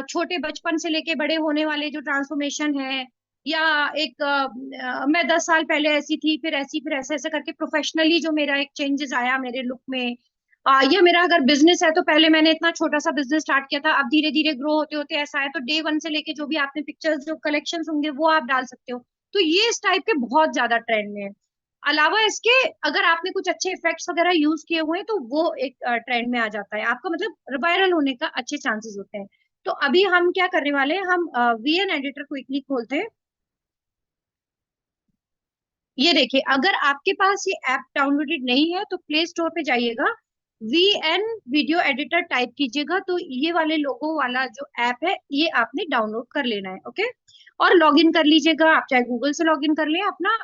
छोटे बचपन से लेके बड़े होने वाले जो ट्रांसफॉर्मेशन है, या एक मैं 10 साल पहले ऐसी थी, फिर ऐसी, फिर ऐसे ऐसे करके प्रोफेशनली जो मेरा एक चेंजेस आया मेरे लुक में। या मेरा अगर बिजनेस है, तो पहले मैंने इतना छोटा सा बिजनेस स्टार्ट किया था, अब धीरे धीरे ग्रो होते होते ऐसा है। तो डे वन से लेके जो भी आपने पिक्चर्स, जो कलेक्शन होंगे, वो आप डाल सकते हो। तो ये इस टाइप के बहुत ज्यादा ट्रेंड में है। अलावा इसके, अगर आपने कुछ अच्छे इफेक्ट्स वगैरह यूज किए हुए हैं, तो वो एक ट्रेंड में आ जाता है आपका, मतलब वायरल होने का अच्छे चांसेस होते हैं। तो अभी हम क्या करने वाले हैं, हम वीएन एडिटर क्विकली खोलते हैं। ये देखिए, अगर आपके पास ये ऐप डाउनलोडेड नहीं है तो प्ले स्टोर पे जाइएगा, VN वीडियो एडिटर टाइप कीजिएगा, तो ये वाले लोगों वाला जो ऐप है ये आपने डाउनलोड कर लेना है। ओके, और लॉगिन कर लीजिएगा, आप चाहे गूगल से लॉगिन कर लें, अपना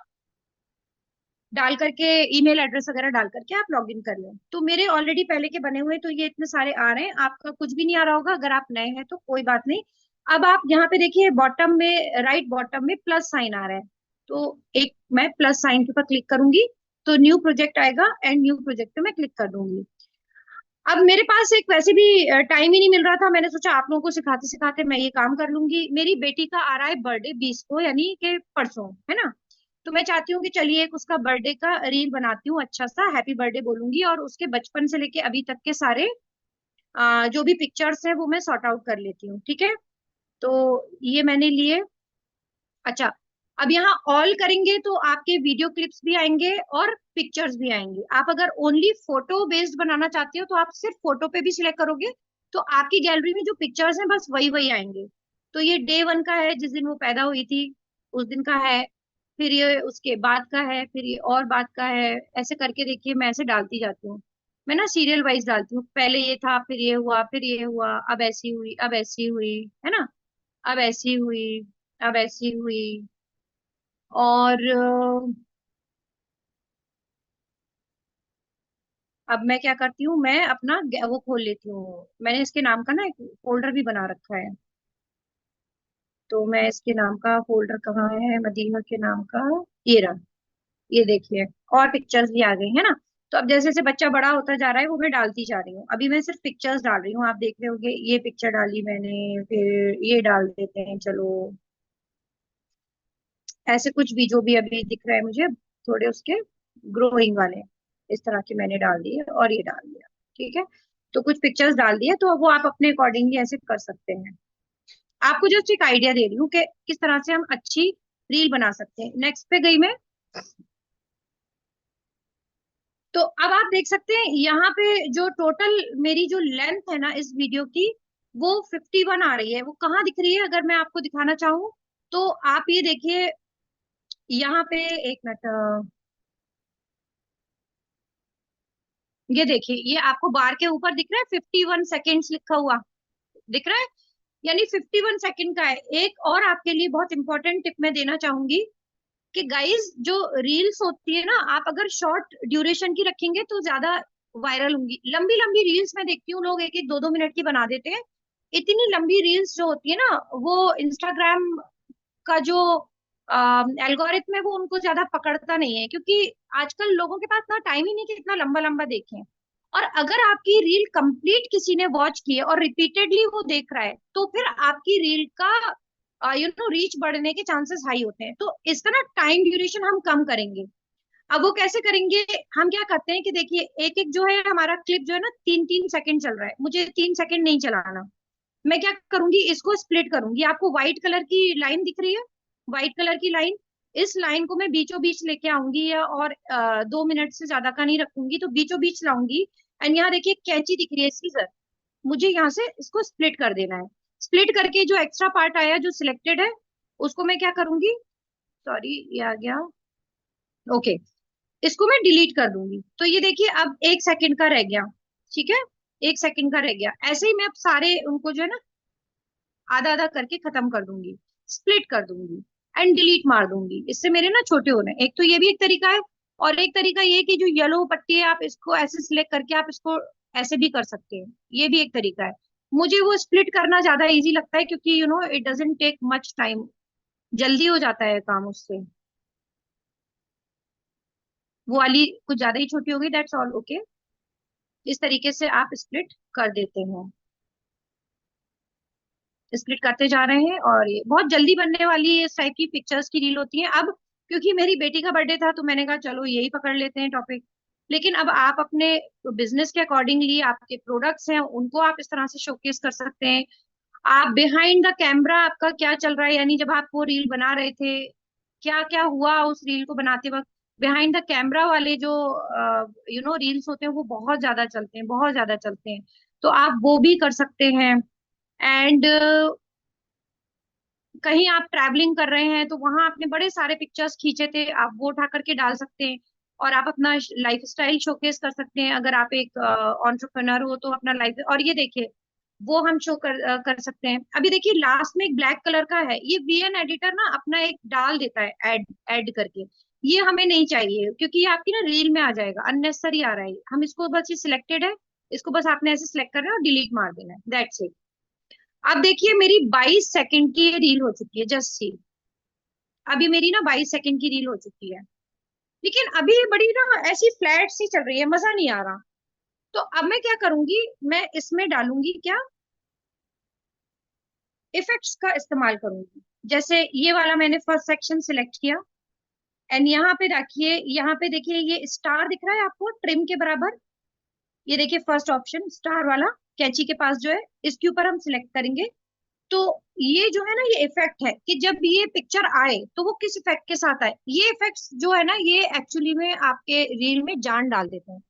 डाल करके ईमेल एड्रेस वगैरह डाल करके आप लॉगिन कर लें। तो मेरे ऑलरेडी पहले के बने हुए, तो ये इतने सारे आ रहे हैं, आपका कुछ भी नहीं आ रहा होगा। अगर आप नए हैं तो कोई बात नहीं। अब आप यहाँ पे देखिए बॉटम में, राइट बॉटम में प्लस साइन आ रहा है, तो एक मैं प्लस साइन के ऊपर क्लिक करूंगी तो न्यू प्रोजेक्ट आएगा, एंड न्यू प्रोजेक्ट पे मैं क्लिक कर दूंगी। अब मेरे पास एक वैसे भी टाइम ही नहीं मिल रहा था, मैंने सोचा आप लोगों को सिखाते सिखाते मैं ये काम कर लूंगी। मेरी बेटी का आ रहा है बर्थडे 20 को, यानी कि परसों, है ना। तो मैं चाहती हूँ कि चलिए एक उसका बर्थडे का रील बनाती हूँ, अच्छा सा हैप्पी बर्थडे बोलूंगी, और उसके बचपन से लेके अभी तक के सारे जो भी पिक्चर्स हैं वो मैं सॉर्ट आउट कर लेती हूँ, ठीक है। तो ये मैंने लिए। अच्छा, अब यहाँ ऑल करेंगे तो आपके वीडियो क्लिप्स भी आएंगे और पिक्चर्स भी आएंगे। आप अगर ओनली फोटो बेस्ड बनाना चाहते हो तो आप सिर्फ फोटो पे भी सिलेक्ट करोगे, तो आपकी गैलरी में जो पिक्चर्स हैं बस वही वही आएंगे। तो ये डे 1 का है, जिस दिन वो पैदा हुई थी उस दिन का है, फिर ये उसके बाद का है, फिर ये और बाद का है, ऐसे करके देखिए मैं ऐसे डालती जाती हूँ। मैं ना सीरियल वाइज डालती हूँ, पहले ये था, फिर ये हुआ, फिर ये हुआ, अब ऐसी हुई, अब ऐसी हुई, है ना, अब ऐसी हुई, अब ऐसी हुई। और अब मैं क्या करती हूँ, मैं अपना वो खोल लेती हूँ, मैंने इसके नाम का ना एक फोल्डर भी बना रखा है। तो मैं इसके नाम का फोल्डर कहाँ है, मदीना के नाम का, ये रहा। ये देखिए, और पिक्चर्स भी आ गई है ना। तो अब जैसे जैसे बच्चा बड़ा होता जा रहा है वो मैं डालती जा रही हूँ। अभी मैं सिर्फ पिक्चर्स डाल रही हूँ, आप देख रहे होंगे ये पिक्चर डाली मैंने, फिर ये डाल देते हैं चलो। ऐसे कुछ भी जो भी अभी दिख रहा है मुझे, थोड़े उसके ग्रोइंग वाले, इस तरह के मैंने डाल दिए और ये डाल दिया, ठीक है। तो कुछ पिक्चर्स डाल दिए, तो वो आप अपने अकॉर्डिंगली ऐसे कर सकते हैं। आपको जस्ट एक आइडिया दे रही हूँ कि किस तरह से हम अच्छी रील बना सकते हैं। नेक्स्ट पे गई मैं। तो अब आप देख सकते हैं यहाँ पे जो टोटल मेरी जो लेंथ है ना इस वीडियो की, वो 51 आ रही है। वो कहाँ दिख रही है, अगर मैं आपको दिखाना चाहूँ तो आप ये देखिए यहाँ पे, एक मिनट, ये देखिए, ये आपको बार के ऊपर दिख रहा है 51 सेकेंड्स लिखा हुआ, दिख रहा है, यानी 51 सेकेंड का है। एक और आपके लिए बहुत इंपॉर्टेंट टिप मैं देना चाहूंगी कि गाइस, जो रील्स होती है ना, आप अगर शॉर्ट ड्यूरेशन की रखेंगे तो ज्यादा वायरल होंगी। लंबी लंबी रील्स मैं देखती हूँ लोग एक एक दो दो मिनट की बना देते हैं। इतनी लंबी रील्स जो होती है ना, वो इंस्टाग्राम का जो एल्गोरिथम है वो उनको ज्यादा पकड़ता नहीं है, क्योंकि आजकल लोगों के पास ना टाइम ही नहीं कि इतना लंबा लंबा देखें। और अगर आपकी रील कंप्लीट किसी ने वॉच की है और रिपीटेडली वो देख रहा है, तो फिर आपकी रील का रीच बढ़ने के चांसेस हाई होते हैं। तो इसका ना टाइम ड्यूरेशन हम कम करेंगे। अब वो कैसे करेंगे, हम क्या करते हैं कि देखिए एक एक जो है हमारा क्लिप जो है ना 3-3 सेकंड चल रहा है, मुझे 3 सेकंड नहीं चलाना। मैं क्या करूंगी, इसको स्प्लिट करूंगी। आपको व्हाइट कलर की लाइन दिख रही है, व्हाइट कलर की लाइन, इस लाइन को मैं बीचों बीच लेके आऊंगी, या और 2 मिनट से ज्यादा का नहीं रखूंगी, तो बीचों बीच लाऊंगी। एंड यहाँ देखिए कैंची दिख रही है, सीजर, मुझे यहाँ से इसको स्प्लिट कर देना है। स्प्लिट करके जो एक्स्ट्रा पार्ट आया जो सिलेक्टेड है, उसको मैं क्या करूंगी, सॉरी ये आ गया, ओके, इसको मैं डिलीट कर दूंगी। तो ये देखिए अब 1 सेकंड का रह गया, ठीक है, 1 सेकंड का रह गया। ऐसे ही मैं अब सारे उनको जो है ना आधा आधा करके खत्म कर दूंगी, स्प्लिट कर दूंगी, एंड डिलीट मार दूंगी। इससे मेरे ना छोटे हो रहे हैं। एक तो ये भी एक तरीका है, और एक तरीका ये कि जो येलो पट्टी है आप इसको ऐसे सिलेक्ट करके आप इसको ऐसे भी कर सकते हैं, ये भी एक तरीका है। मुझे वो स्प्लिट करना ज्यादा इजी लगता है, क्योंकि it doesn't take much time, जल्दी हो जाता है काम उससे। वो वाली कुछ ज्यादा ही छोटी हो गई, दैट्स ऑल ओके। इस तरीके से आप स्प्लिट कर देते हैं, स्प्लिट करते जा रहे हैं, और ये बहुत जल्दी बनने वाली इस टाइप की पिक्चर्स की रील होती है। अब क्योंकि मेरी बेटी का बर्थडे था तो मैंने कहा चलो यही पकड़ लेते हैं टॉपिक। लेकिन अब आप अपने बिजनेस के अकॉर्डिंगली, आपके प्रोडक्ट्स हैं उनको आप इस तरह से शोकेस कर सकते हैं। आप बिहाइंड द कैमरा आपका क्या चल रहा है, यानी जब आप वो रील बना रहे थे क्या क्या हुआ उस रील को बनाते वक्त, बिहाइंड द कैमरा वाले जो रील्स होते हैं वो बहुत ज्यादा चलते हैं, बहुत ज्यादा चलते हैं। तो आप वो भी कर सकते हैं। एंड कहीं आप ट्रैवलिंग कर रहे हैं तो वहां आपने बड़े सारे पिक्चर्स खींचे थे, आप वो उठा करके डाल सकते हैं। और आप अपना लाइफ स्टाइल शोकेस कर सकते हैं। अगर आप एक एंटरप्रेन्योर हो तो अपना लाइफ, और ये देखिए वो हम शो कर सकते हैं। अभी देखिए लास्ट में एक ब्लैक कलर का है, ये वीएन एडिटर ना अपना एक डाल देता है ऐड ऐड करके। ये हमें नहीं चाहिए क्योंकि ये आपकी ना रील में आ जाएगा, अननेसेसरी आ रहा है। हम इसको बस, ये सिलेक्टेड है, इसको बस आपने ऐसे सिलेक्ट करना है और डिलीट मार देना है, दैट्स इट। अब देखिए मेरी 22 सेकंड की रील हो चुकी है, जस्ट सी। अभी मेरी ना 22 सेकंड की रील हो चुकी है, लेकिन अभी बड़ी ना ऐसी फ्लैट सी चल रही है, मजा नहीं आ रहा। तो अब मैं क्या करूंगी, मैं इसमें डालूंगी क्या, इफेक्ट्स का इस्तेमाल करूंगी। जैसे ये वाला मैंने फर्स्ट सेक्शन सिलेक्ट किया, एंड यहाँ पे रखिए, यहाँ पे देखिए ये स्टार दिख रहा है आपको ट्रिम के बराबर, ये देखिए फर्स्ट ऑप्शन स्टार वाला कैची के पास जो है, इसके ऊपर हम सिलेक्ट करेंगे। तो ये जो है ना, ये इफेक्ट है कि जब ये पिक्चर आए तो वो किस इफेक्ट के साथ आए। ये इफेक्ट्स जो है ना, ये एक्चुअली में आपके रील में जान डाल देते हैं।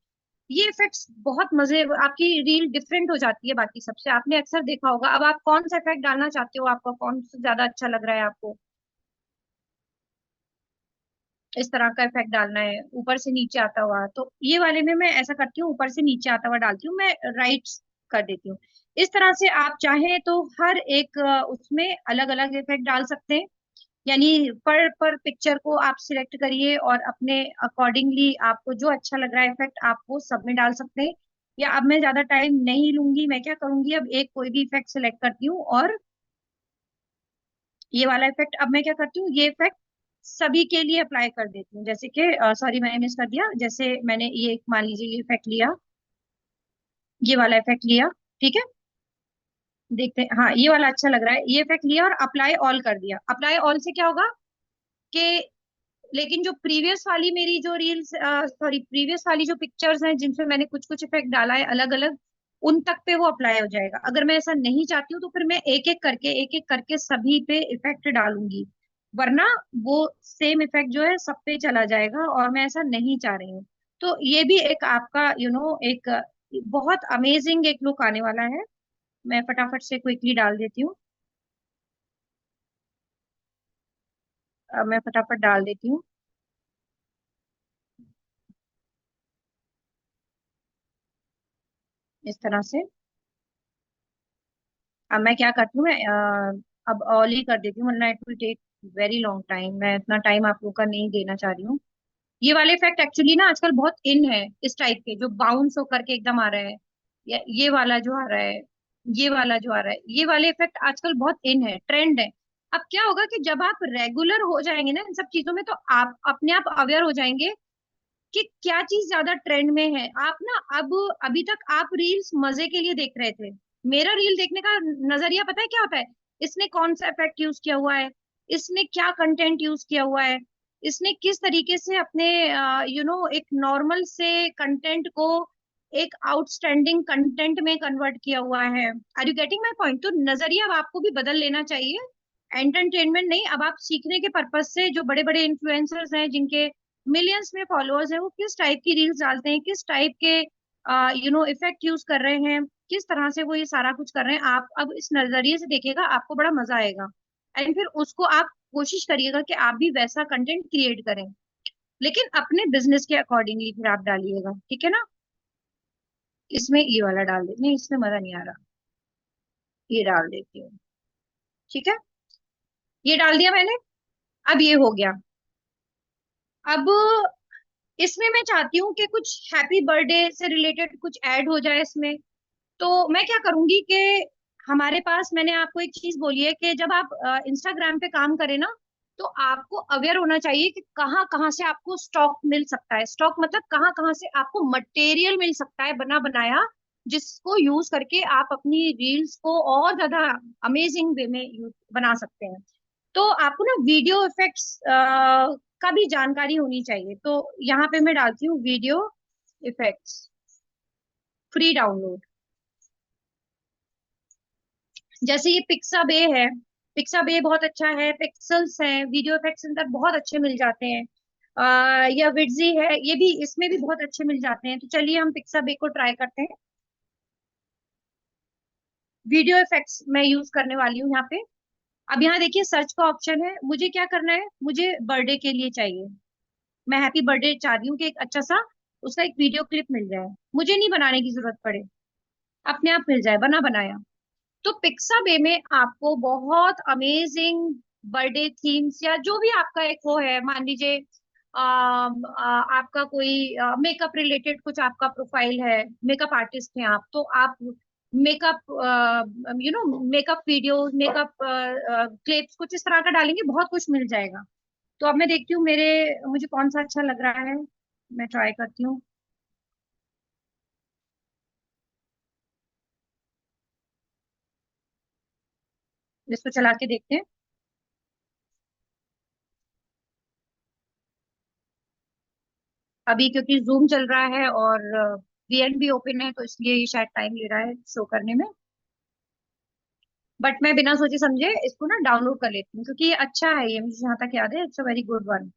ये इफेक्ट्स बहुत मजे, आपकी रील डिफरेंट हो जाती है बाकी सबसे, आपने अक्सर देखा होगा। अब आप कौन सा इफेक्ट डालना चाहते हो, आपका कौन सा ज्यादा अच्छा लग रहा है आपको, इस तरह का इफेक्ट डालना है ऊपर से नीचे आता हुआ, तो ये वाले में मैं ऐसा करती हूँ, ऊपर से नीचे आता हुआ डालती हूँ, मैं राइट कर देती हूँ। इस तरह से आप चाहें तो हर एक उसमें अलग अलग इफेक्ट डाल सकते हैं। यानी पर पिक्चर को आप सिलेक्ट करिए और अपने अकॉर्डिंगली आपको जो अच्छा लग रहा है इफेक्ट आप वो सब में डाल सकते हैं। या अब मैं ज्यादा टाइम नहीं लूंगी, मैं क्या करूंगी, अब एक कोई भी इफेक्ट सिलेक्ट करती हूँ और ये वाला इफेक्ट अब मैं क्या करती हूँ, ये इफेक्ट सभी के लिए अप्लाई कर देती हूँ। जैसे कि सॉरी मैंने मिस कर दिया, जैसे मैंने ये मान लीजिए ये इफेक्ट लिया, ये वाला इफेक्ट लिया, ठीक है, देखते हैं, हाँ ये वाला अच्छा लग रहा है, ये इफेक्ट लिया और अप्लाई ऑल कर दिया। अप्लाई ऑल से क्या होगा कि, लेकिन जो प्रीवियस वाली मेरी जो रील्स, सॉरी प्रीवियस वाली जो पिक्चर्स हैं जिनसे मैंने कुछ कुछ इफेक्ट डाला है अलग अलग, उन तक पे वो अप्लाई हो जाएगा। अगर मैं ऐसा नहीं चाहती हूँ तो फिर मैं एक एक करके सभी पे इफेक्ट डालूंगी, वरना वो सेम इफेक्ट जो है सब पे चला जाएगा, और मैं ऐसा नहीं चाह रही हूँ। तो ये भी एक आपका एक बहुत अमेजिंग एक लुक आने वाला है। मैं फटाफट से क्विकली डाल देती हूँ, मैं फटाफट डाल देती हूँ इस तरह से। अब मैं क्या करती हूँ, मैं अब ऑल ही कर देती हूँ, वरना it will take very long time, मैं इतना टाइम आप लोगों का नहीं देना चाह रही हूँ। ये वाले इफेक्ट एक्चुअली ना आजकल बहुत इन है, इस टाइप के जो बाउंस होकर के एकदम आ रहे हैं, या ये वाला जो आ रहा है, ये वाला जो आ रहा है, ये वाले इफेक्ट आजकल बहुत इन है, ट्रेंड है। अब क्या होगा कि जब आप रेगुलर हो जाएंगे ना इन सब चीजों में, तो आप अपने आप अवेयर हो जाएंगे कि क्या चीज ज्यादा ट्रेंड में है। आप ना अब, अभी तक आप रील्स मजे के लिए देख रहे थे, मेरा रील देखने का नजरिया पता है क्या होता है, इसने कौन सा इफेक्ट यूज किया हुआ है, इसने क्या कंटेंट यूज किया हुआ है, इसने किस तरीके से अपने एक नॉर्मल से कंटेंट को एक आउटस्टैंडिंग कंटेंट में कन्वर्ट किया हुआ है। Are you getting my point? तो नजरिया अब आपको भी बदल लेना चाहिए, एंटरटेनमेंट नहीं, अब आप सीखने के पर्पज से, जो बड़े बड़े इन्फ्लुएंसर्स हैं जिनके मिलियंस में फॉलोअर्स हैं, वो किस टाइप की रील्स डालते हैं, किस टाइप के इफेक्ट यूज कर रहे हैं, किस तरह से वो ये सारा कुछ कर रहे हैं, आप अब इस नजरिए से देखिएगा, आपको बड़ा मजा आएगा। एंड फिर उसको आप कोशिश करिएगा कि आप भी वैसा कंटेंट क्रिएट करें, लेकिन अपने बिजनेस के अकॉर्डिंगली फिर आप डालिएगा, ठीक है ना। इसमें ये वाला डाल दे, नहीं इसमें मजा नहीं आ रहा, ये डाल देती हूँ, ठीक है, ये डाल दिया मैंने। अब ये हो गया। अब इसमें मैं चाहती हूँ कि कुछ हैप्पी बर्थडे से रिलेटेड कुछ ऐड हो जाए इसमें। तो मैं क्या करूंगी कि हमारे पास, मैंने आपको एक चीज बोली है कि जब आप इंस्टाग्राम पे काम करें ना, तो आपको अवेयर होना चाहिए कि कहाँ कहाँ से आपको स्टॉक मिल सकता है। स्टॉक मतलब कहाँ कहाँ से आपको मटेरियल मिल सकता है बना बनाया, जिसको यूज करके आप अपनी रील्स को और ज्यादा अमेजिंग वे में बना सकते हैं। तो आपको ना वीडियो इफेक्ट्स का भी जानकारी होनी चाहिए। तो यहाँ पे मैं डालती हूँ वीडियो इफेक्ट्स फ्री डाउनलोड। जैसे ये पिक्साबे है, पिक्साबे बहुत अच्छा है, पिक्सल्स है, वीडियो इफेक्ट्स अंदर बहुत अच्छे मिल जाते हैं। या विड्जी है, ये भी, इसमें भी बहुत अच्छे मिल जाते हैं। तो चलिए हम पिक्साबे को ट्राई करते हैं। वीडियो इफेक्ट्स मैं यूज करने वाली हूँ यहाँ पे। अब यहाँ देखिए सर्च का ऑप्शन है, मुझे क्या करना है, मुझे बर्थडे के लिए चाहिए, मैं हैप्पी बर्थडे चाह रही हूँ कि एक अच्छा सा उसका एक वीडियो क्लिप मिल जाए, मुझे नहीं बनाने की जरूरत पड़े, अपने आप मिल जाए बना बनाया। तो पिक्साबे में आपको बहुत अमेजिंग बर्थडे थीम्स या जो भी आपका एक वो है, मान लीजिए आपका कोई मेकअप रिलेटेड कुछ आपका प्रोफाइल है, मेकअप आर्टिस्ट हैं आप, तो आप makeup makeup video, makeup clips कुछ इस तरह का डालेंगे, बहुत कुछ मिल जाएगा। तो अब मैं देखती हूँ मुझे कौन सा अच्छा लग रहा है, मैं ट्राई करती हूँ। इसको चला के देखते हैं। अभी क्योंकि जूम चल रहा है और वीएन भी ओपन है, तो इसलिए ये शायद टाइम ले रहा है शो करने में। बट मैं बिना सोचे समझे इसको ना डाउनलोड कर लेती हूँ, क्योंकि ये अच्छा है, ये मुझे जहाँ तक याद है it's a very good one.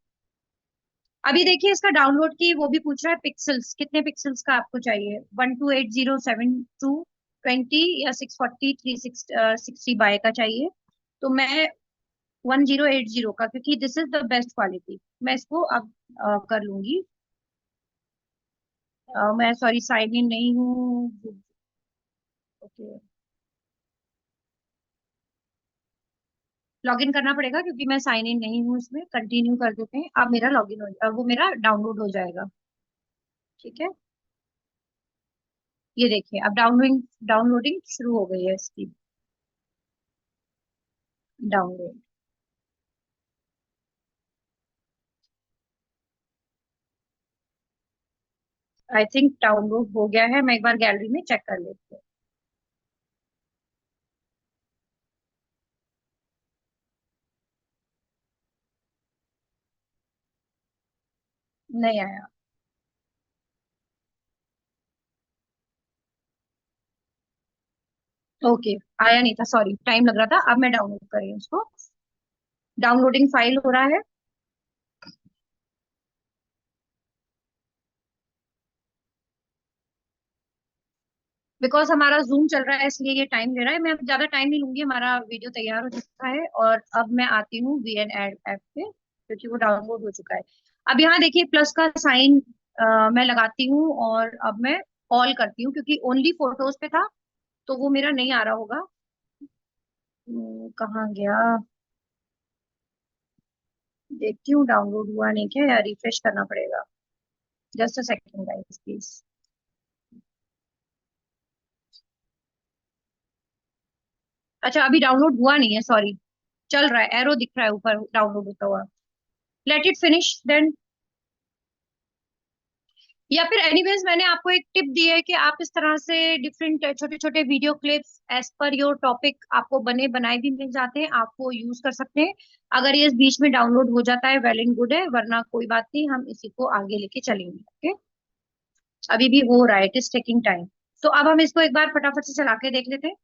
अभी देखिए इसका डाउनलोड की वो भी पूछ रहा है पिक्सल्स, कितने पिक्सल्स का आपको चाहिए, 1280 7 2 20 या 640 360 बाय का चाहिए। तो मैं 1080 का, क्योंकि this is the best quality, मैं इसको अब कर लूंगी। मैं सॉरी साइन इन नहीं हूँ। ओके, लॉग इन करना पड़ेगा क्योंकि मैं साइन इन नहीं हूँ इसमें। कंटिन्यू कर देते हैं, अब मेरा लॉग इन वो मेरा डाउनलोड हो जाएगा। ठीक है, ये देखिए अब डाउनलोडिंग डाउनलोडिंग शुरू हो गई है इसकी। डाउनलोड, आई थिंक डाउनलोड हो गया है, मैं एक बार गैलरी में चेक कर लेती हूँ। नहीं आया। ओके, आया नहीं था, सॉरी टाइम लग रहा था। अब मैं डाउनलोड कर रही हूँ उसको, डाउनलोडिंग फाइल हो रहा है। बिकॉज हमारा जूम चल रहा है इसलिए ये टाइम ले रहा है। मैं अब ज्यादा टाइम नहीं लूंगी, हमारा वीडियो तैयार हो चुका है। और अब मैं आती हूँ वीएन एड ऐप पे, क्योंकि वो डाउनलोड हो चुका है। अब यहाँ देखिए प्लस का साइन मैं लगाती हूँ, और अब मैं ऑल करती हूँ, क्योंकि ओनली फोटोज पे था तो वो मेरा नहीं आ रहा होगा। कहाँ गया, देखती हूँ डाउनलोड हुआ नहीं क्या, या रिफ्रेश करना पड़ेगा। Just a second guys please. अच्छा अभी डाउनलोड हुआ नहीं है, सॉरी, चल रहा है, एरो दिख रहा है ऊपर डाउनलोड होता हुआ। Let it finish then. या फिर एनीवेज मैंने आपको एक टिप दी है कि आप इस तरह से डिफरेंट छोटे छोटे video clips as per your topic आपको बने बनाए भी मिल जाते हैं, आप वो यूज कर सकते हैं। अगर ये इस बीच में डाउनलोड हो जाता है वेल एंड गुड है, वरना कोई बात नहीं, हम इसी को आगे लेके चलेंगे। ओके, अभी भी हो रहा है, इट इज टेकिंग टाइम। तो अब हम इसको एक बार फटाफट से चला के देख लेते हैं।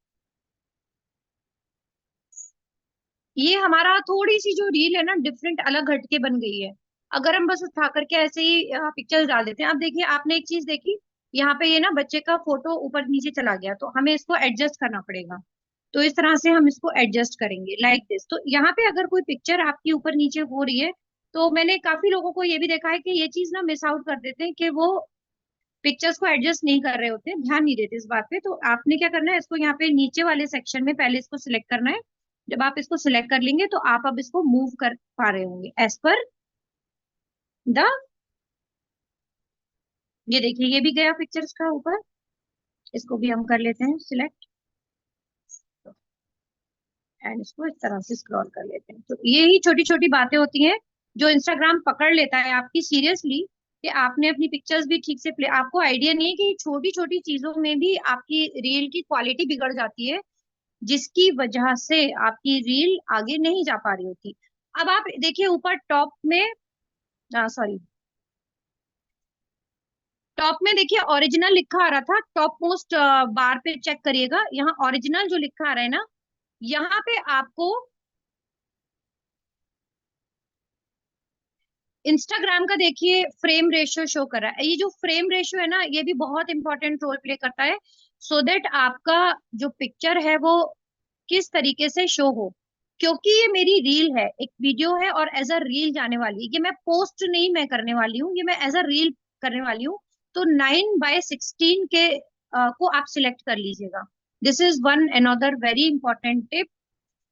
ये हमारा थोड़ी सी जो रील है ना डिफरेंट अलग हटके बन गई है। अगर हम बस उठा करके ऐसे ही पिक्चर्स डाल देते हैं। अब देखिए आपने एक चीज देखी, यहाँ पे ये ना बच्चे का फोटो ऊपर नीचे चला गया, तो हमें इसको एडजस्ट करना पड़ेगा। तो इस तरह से हम इसको एडजस्ट करेंगे लाइक दिस। तो यहाँ पे अगर कोई पिक्चर आपकी ऊपर नीचे हो रही है, तो मैंने काफी लोगों को ये भी देखा है कि ये चीज ना मिस आउट कर देते हैं, कि वो पिक्चर्स को एडजस्ट नहीं कर रहे होते, ध्यान नहीं देते इस बात पे। तो आपने क्या करना है, इसको यहाँ पे नीचे वाले सेक्शन में पहले इसको सिलेक्ट करना है। जब आप इसको सिलेक्ट कर लेंगे तो आप अब इसको मूव कर पा रहे होंगे एज पर द, ये देखिए ये भी गया पिक्चर्स का ऊपर। इसको भी हम कर लेते हैं सिलेक्ट, एंड इसको इस तरह से स्क्रॉल कर लेते हैं। तो यही छोटी छोटी बातें होती हैं जो इंस्टाग्राम पकड़ लेता है आपकी सीरियसली, कि आपने अपनी पिक्चर्स भी ठीक से प्ले, आपको आइडिया नहीं है कि छोटी छोटी चीजों में भी आपकी रील की क्वालिटी बिगड़ जाती है, जिसकी वजह से आपकी रील आगे नहीं जा पा रही होती। अब आप देखिए ऊपर टॉप में, सॉरी, टॉप में देखिए ओरिजिनल लिखा आ रहा था, टॉप मोस्ट बार पे चेक करिएगा, यहाँ ओरिजिनल जो लिखा आ रहा है ना, यहाँ पे आपको इंस्टाग्राम का देखिए फ्रेम रेशियो शो कर रहा है। ये जो फ्रेम रेशियो है ना, ये भी बहुत इंपॉर्टेंट रोल प्ले करता है, सो दैट आपका जो पिक्चर है वो किस तरीके से शो हो। क्योंकि ये मेरी रील है, एक वीडियो है और एज अ रील जाने वाली है, ये मैं पोस्ट नहीं मैं करने वाली हूँ, ये मैं एज अ रील करने वाली हूँ। तो 9/16 के को आप सिलेक्ट कर लीजिएगा। This is one another very important tip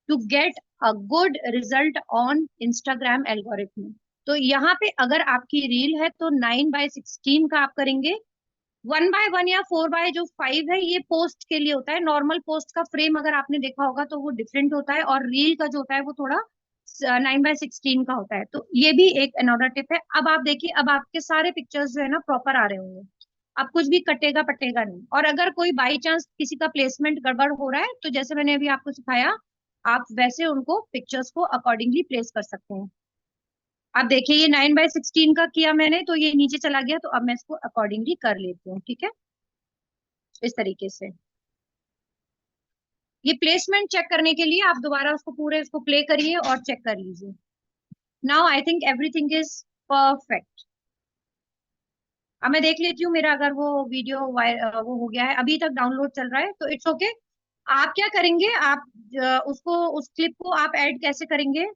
to get a good result on Instagram algorithm. तो यहाँ पे अगर आपकी रील है तो 9/16 का आप करेंगे। 1/1 या 4/5 है, ये पोस्ट के लिए होता है। नॉर्मल पोस्ट का फ्रेम अगर आपने देखा होगा तो वो डिफरेंट होता है, और रील का जो होता है वो थोड़ा 9/16 का होता है। तो ये भी एक अनोदर टिप है। अब आप देखिए, अब आपके सारे पिक्चर्स जो है ना प्रॉपर आ रहे होंगे, अब कुछ भी कटेगा पटेगा नहीं। और अगर कोई बाई चांस किसी का प्लेसमेंट गड़बड़ हो रहा है तो जैसे मैंने अभी आपको सिखाया, आप वैसे उनको पिक्चर्स को अकॉर्डिंगली प्लेस कर सकते हैं। अब देखिए ये 9/16 का किया मैंने तो ये नीचे चला गया, तो अब मैं इसको अकॉर्डिंगली कर लेती हूँ, ठीक है, इस तरीके से। ये प्लेसमेंट चेक करने के लिए आप दोबारा उसको पूरे इसको प्ले करिए और चेक कर लीजिए। Now I think everything is perfect. अब मैं देख लेती हूँ मेरा अगर वो वीडियो वो हो गया है, अभी तक डाउनलोड चल रहा है तो इट्स ओके। आप क्या करेंगे, आप उसको उस क्लिप को आप ऐड कैसे करेंगे,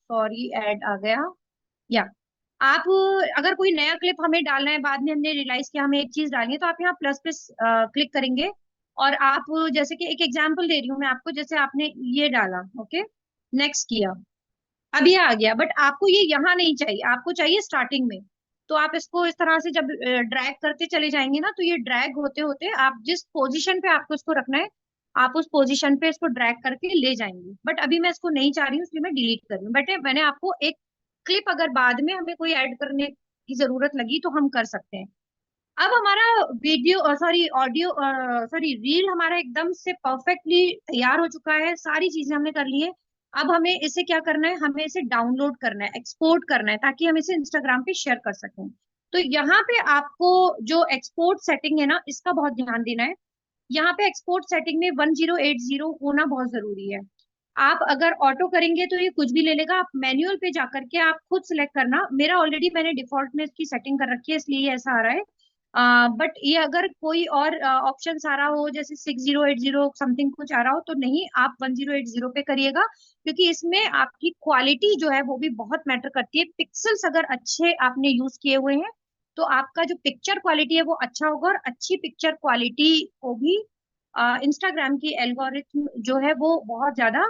सॉरी ऐड आ गया, या आप अगर कोई नया क्लिप हमें डालना है, बाद में हमने रियलाइज किया हमें एक चीज डालनी है, तो आप यहाँ प्लस पे क्लिक करेंगे। और आप जैसे कि एक एग्जांपल दे रही हूँ मैं आपको, जैसे आपने ये डाला, ओके, नेक्स्ट किया, अब ये आ गया, बट आपको ये यहाँ नहीं चाहिए, आपको चाहिए स्टार्टिंग में। तो आप इसको इस तरह से जब ड्रैग करते चले जाएंगे ना, तो ये ड्रैग होते होते आप जिस पोजीशन पे आपको इसको रखना है, आप उस पोजीशन पे इसको ड्रैग करके ले जाएंगे। बट अभी मैं इसको नहीं चाह रही हूँ, इसलिए मैं डिलीट कर रही हूँ। बट मैंने आपको एक क्लिप अगर बाद में हमें कोई ऐड करने की जरूरत लगी तो हम कर सकते हैं। अब हमारा video sorry audio sorry reel हमारा एकदम से परफेक्टली तैयार हो चुका है, सारी चीजें हमने कर ली है। अब हमें इसे क्या करना है, हमें इसे डाउनलोड करना है, एक्सपोर्ट करना है, ताकि हम इसे इंस्टाग्राम पे शेयर कर सकें। तो यहाँ पे आपको जो एक्सपोर्ट सेटिंग है ना, इसका बहुत ध्यान देना है। यहाँ पे एक्सपोर्ट सेटिंग में 1080 होना बहुत जरूरी है। आप अगर ऑटो करेंगे तो ये कुछ भी ले लेगा, आप मैन्युअल पे जाकर के आप खुद सिलेक्ट करना। मेरा ऑलरेडी मैंने डिफॉल्ट में इसकी सेटिंग कर रखी है, इसलिए ये ऐसा आ रहा है। बट ये अगर कोई और ऑप्शन आ रहा हो, जैसे 6080 समथिंग कुछ आ रहा हो, तो नहीं, आप 1080 पे करिएगा, क्योंकि इसमें आपकी क्वालिटी जो है वो भी बहुत मैटर करती है। पिक्सल्स अगर अच्छे आपने यूज किए हुए हैं तो आपका जो पिक्चर क्वालिटी है वो अच्छा होगा, और अच्छी पिक्चर क्वालिटी को भी इंस्टाग्राम की एल्गोरिथम जो है वो बहुत ज्यादा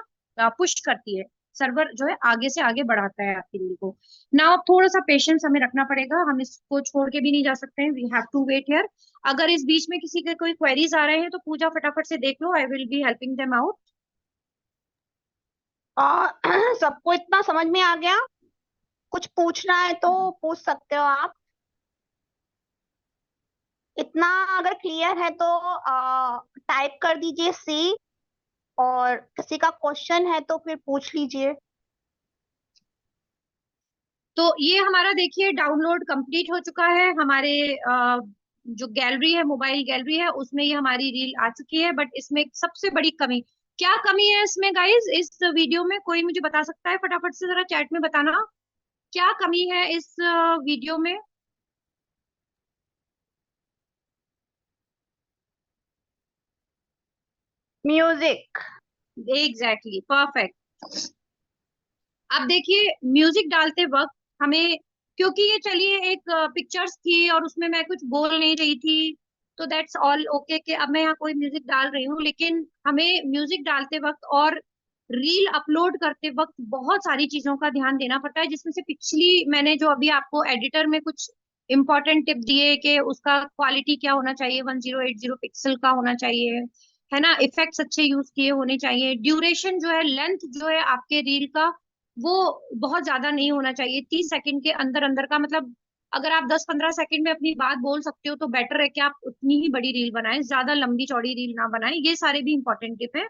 पुश करती है, सर्वर जो है आगे से आगे बढ़ाता है आपकी रील को। ना अब थोड़ा सा पेशेंस हमें रखना पड़ेगा, हम इसको छोड़ के भी नहीं जा सकते हैं, we have to wait here. अगर इस बीच में किसी के कोई क्वेरीज आ रहे हैं तो पूजा फटाफट से देख लो, I will be helping them out. और सबको इतना समझ में आ गया? कुछ पूछना है तो पूछ सकते हो आप। इतना अगर क्लियर है तो टाइप कर दीजिए सी, और किसी का क्वेश्चन है तो फिर पूछ लीजिए। तो ये हमारा देखिए डाउनलोड कंप्लीट हो चुका है। हमारे जो गैलरी है, मोबाइल गैलरी है, उसमें ये हमारी रील आ चुकी है। बट इसमें एक सबसे बड़ी कमी, क्या कमी है इसमें गाइस, इस वीडियो में कोई मुझे बता सकता है, फटाफट से जरा चैट में बताना, क्या कमी है इस वीडियो में। म्यूजिक। Exactly, perfect. अब देखिए म्यूजिक डालते वक्त हमें, क्योंकि ये चलिए एक पिक्चर्स थी और उसमें मैं कुछ बोल नहीं रही थी, तो दैट्स ऑल ओके कि अब मैं यहाँ कोई म्यूजिक डाल रही हूँ, लेकिन हमें म्यूजिक डालते वक्त और रील अपलोड करते वक्त बहुत सारी चीजों का ध्यान देना पड़ता है, जिसमें से पिछली मैंने जो अभी आपको एडिटर में कुछ इंपॉर्टेंट टिप दिए कि उसका क्वालिटी क्या होना चाहिए, 1080 पिक्सल का होना चाहिए, है ना, इफेक्ट्स अच्छे यूज किए होने चाहिए, ड्यूरेशन जो है, लेंथ जो है आपके रील का वो बहुत ज्यादा नहीं होना चाहिए, 30 सेकंड के अंदर अंदर का। मतलब अगर आप 10-15 सेकंड में अपनी बात बोल सकते हो तो बेटर है कि आप उतनी ही बड़ी रील बनाएं, ज्यादा लंबी चौड़ी रील ना बनाएं। ये सारे भी इंपॉर्टेंट टिप है।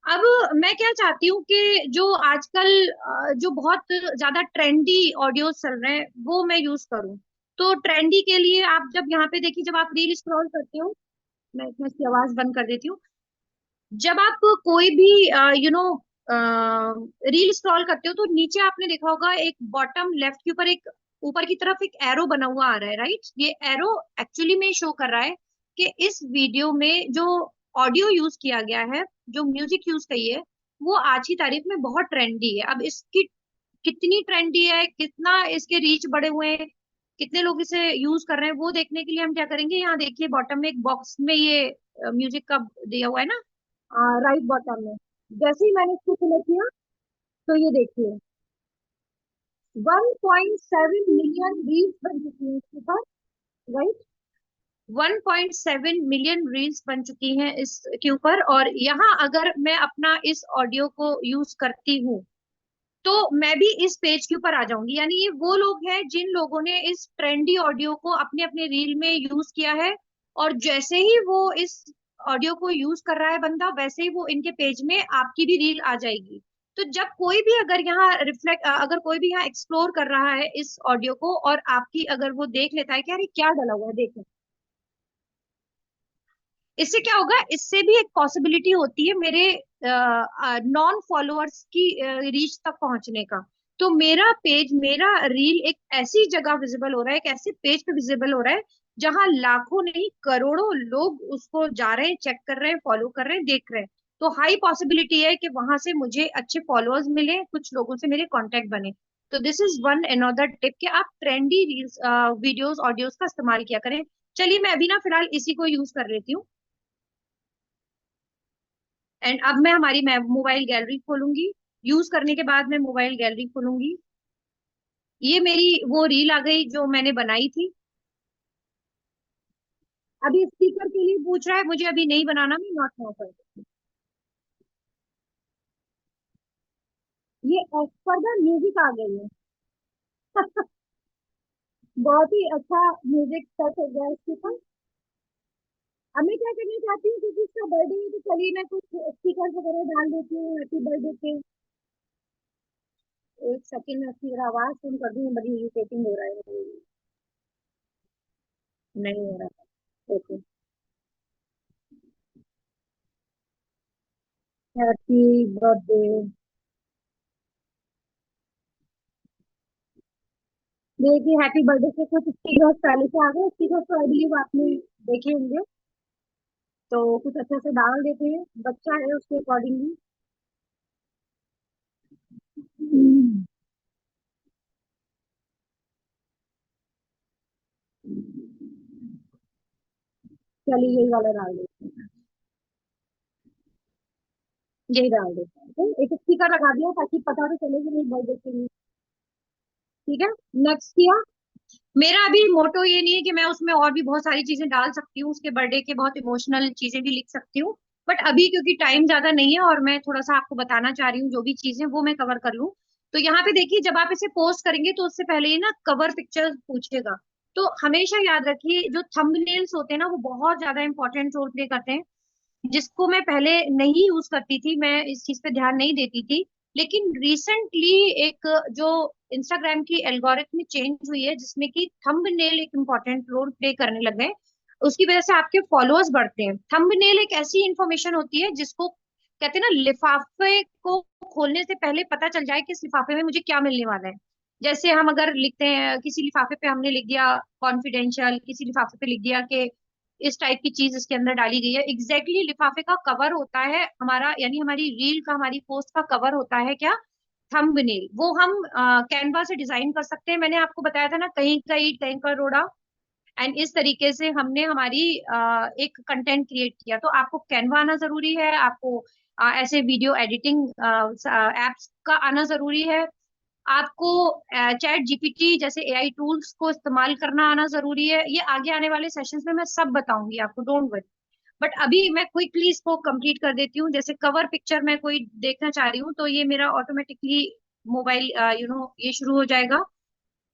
अब मैं क्या चाहती हूँ कि जो आजकल जो बहुत ज्यादा ट्रेंडी ऑडियो चल रहे हैं वो मैं यूज करूँ। तो ट्रेंडी के लिए आप जब यहाँ पे देखिए, जब आप रील स्क्रॉल करते हो, मैं इसमें इसकी आवाज बंद कर देती हूँ। जब आप कोई भी रील स्क्रॉल करते हो तो नीचे आपने देखा होगा एक बॉटम लेफ्ट के ऊपर एक ऊपर की तरफ एक एरो बना हुआ आ रहा है, राइट। ये एरो एक्चुअली में शो कर रहा है कि इस वीडियो में जो ऑडियो यूज किया गया है, जो म्यूजिक यूज की है, वो आज की तारीख में बहुत ट्रेंडी है। अब इसकी कितनी ट्रेंडी है, कितना इसके रीच बढ़े हुए हैं, कितने लोग इसे यूज कर रहे हैं, वो देखने के लिए हम क्या करेंगे, यहाँ देखिए बॉटम में एक बॉक्स में ये म्यूजिक का दिया हुआ है ना, राइट बॉटम में। जैसे ही मैंने इसको सिलेक्ट किया तो ये देखिए 1.7 मिलियन रील्स बन चुकी हैं इसके ऊपर, राइट। 1.7 मिलियन रील्स बन चुकी हैं इसके ऊपर। और यहाँ अगर मैं अपना इस ऑडियो को यूज करती हूँ तो मैं भी इस पेज के ऊपर आ जाऊंगी। यानी ये वो लोग हैं जिन लोगों ने इस ट्रेंडी ऑडियो को अपने अपने रील में यूज किया है, और जैसे ही वो इस ऑडियो को यूज कर रहा है बंदा, वैसे ही वो इनके पेज में आपकी भी रील आ जाएगी। तो जब कोई भी अगर यहाँ अगर कोई भी यहाँ एक्सप्लोर कर रहा है इस ऑडियो को, और आपकी अगर वो देख लेता है कि यार ये क्या डला हुआ है, देखो इससे क्या होगा, इससे भी एक पॉसिबिलिटी होती है मेरे नॉन फॉलोअर्स की रीच तक पहुंचने का। तो मेरा पेज, मेरा रील एक ऐसी जगह विजिबल हो रहा है, एक ऐसे पेज पे विजिबल हो रहा है जहां लाखों नहीं करोड़ों लोग उसको जा रहे हैं, चेक कर रहे हैं, फॉलो कर रहे हैं, देख रहे हैं। तो हाई पॉसिबिलिटी है कि वहां से मुझे अच्छे फॉलोअर्स मिले, कुछ लोगों से मेरे कांटेक्ट बने। तो this is one another tip कि आप ट्रेंडी रील्स, वीडियोस, ऑडियोज का इस्तेमाल किया करें। चलिए मैं अभी ना फिलहाल इसी को यूज कर लेती हूँ। एंड अब मैं हमारी मोबाइल गैलरी खोलूंगी। यूज करने के बाद मैं मोबाइल गैलरी खोलूंगी। ये मेरी वो रील आ गई जो मैंने बनाई थी। अभी स्पीकर के लिए पूछ रहा है, मुझे अभी नहीं बनाना, मैं नॉट नाउ कर दूंगी। ये एज पर द म्यूजिक आ गई है। बहुत ही अच्छा म्यूजिक सेट हो गया इसके ऊपर। अब मैं क्या करना चाहती हूँ, क्योंकि इसका बर्थडे है, तो चलिए मैं कुछ स्टिकर्स वगैरह डाल देती हूँ हैप्पी बर्थडे के। एक सेकंड में अपनी आवाज सुन कर दूँ, बड़ी इरिटेटिंग हो रहा है। नहीं हो रहा। Okay, happy birthday. देखिए हैप्पी बर्थडे से कुछ स्टिकर्स पहले से आ गए। स्टिकर्स तो आई बिलीव आपने देखे होंगे, तो कुछ अच्छा से डाल देते हैं, बच्चा है उसके अकॉर्डिंगली। चलिए यही वाला डाल देते हैं, यही डाल देते हैं। तो एक स्टिकर लगा दिया ताकि पता तो चले कि नहीं बर्थडे के लिए। ठीक है, नेक्स्ट किया। मेरा अभी मोटो ये नहीं है कि मैं उसमें और भी बहुत सारी चीजें डाल सकती हूँ, उसके बर्थडे के बहुत इमोशनल चीजें भी लिख सकती हूँ। बट अभी क्योंकि टाइम ज्यादा नहीं है और मैं थोड़ा सा आपको बताना चाह रही हूँ जो भी चीजें वो मैं कवर कर लूँ। तो यहाँ पे देखिए, जब आप इसे पोस्ट करेंगे तो उससे पहले ही ना कवर पिक्चर पूछेगा। तो हमेशा याद रखिए, जो थंबनेल्स होते हैं ना वो बहुत ज्यादा इंपॉर्टेंट रोल प्ले करते हैं, जिसको मैं पहले नहीं यूज करती थी, मैं इस चीज पे ध्यान नहीं देती थी। लेकिन रिसेंटली एक जो इंस्टाग्राम की एल्गोरिथम चेंज हुई है, जिसमें कि थंबनेल एक इम्पोर्टेंट रोल प्ले करने लग गए, उसकी वजह से आपके फॉलोअर्स बढ़ते हैं। थंबनेल एक ऐसी इंफॉर्मेशन होती है जिसको कहते हैं ना, लिफाफे को खोलने से पहले पता चल जाए कि इस लिफाफे में मुझे क्या मिलने वाला है। जैसे हम अगर लिखते हैं किसी लिफाफे पे, हमने लिख दिया कॉन्फिडेंशियल, किसी लिफाफे पे लिख दिया कि इस टाइप की चीज इसके अंदर डाली गई है। एग्जैक्टली लिफाफे का कवर होता है हमारा, यानी हमारी रील का, हमारी पोस्ट का कवर होता है क्या, थंबनेल। वो हम कैनवा से डिजाइन कर सकते हैं। मैंने आपको बताया था ना, कहीं कहीं कहीं करोड़ा। एंड इस तरीके से हमने हमारी एक कंटेंट क्रिएट किया। तो आपको कैनवा आना जरूरी है, आपको ऐसे वीडियो एडिटिंग एप्स का आना जरूरी है, आपको चैट जीपीटी जैसे एआई टूल्स को इस्तेमाल करना आना जरूरी है। ये आगे आने वाले सेशंस में मैं सब बताऊंगी आपको, डोंट वरी। बट अभी मैं क्विकली इसको कंप्लीट कर देती हूँ। जैसे कवर पिक्चर मैं कोई देखना चाह रही हूँ, तो ये मेरा ऑटोमेटिकली मोबाइल ये शुरू हो जाएगा।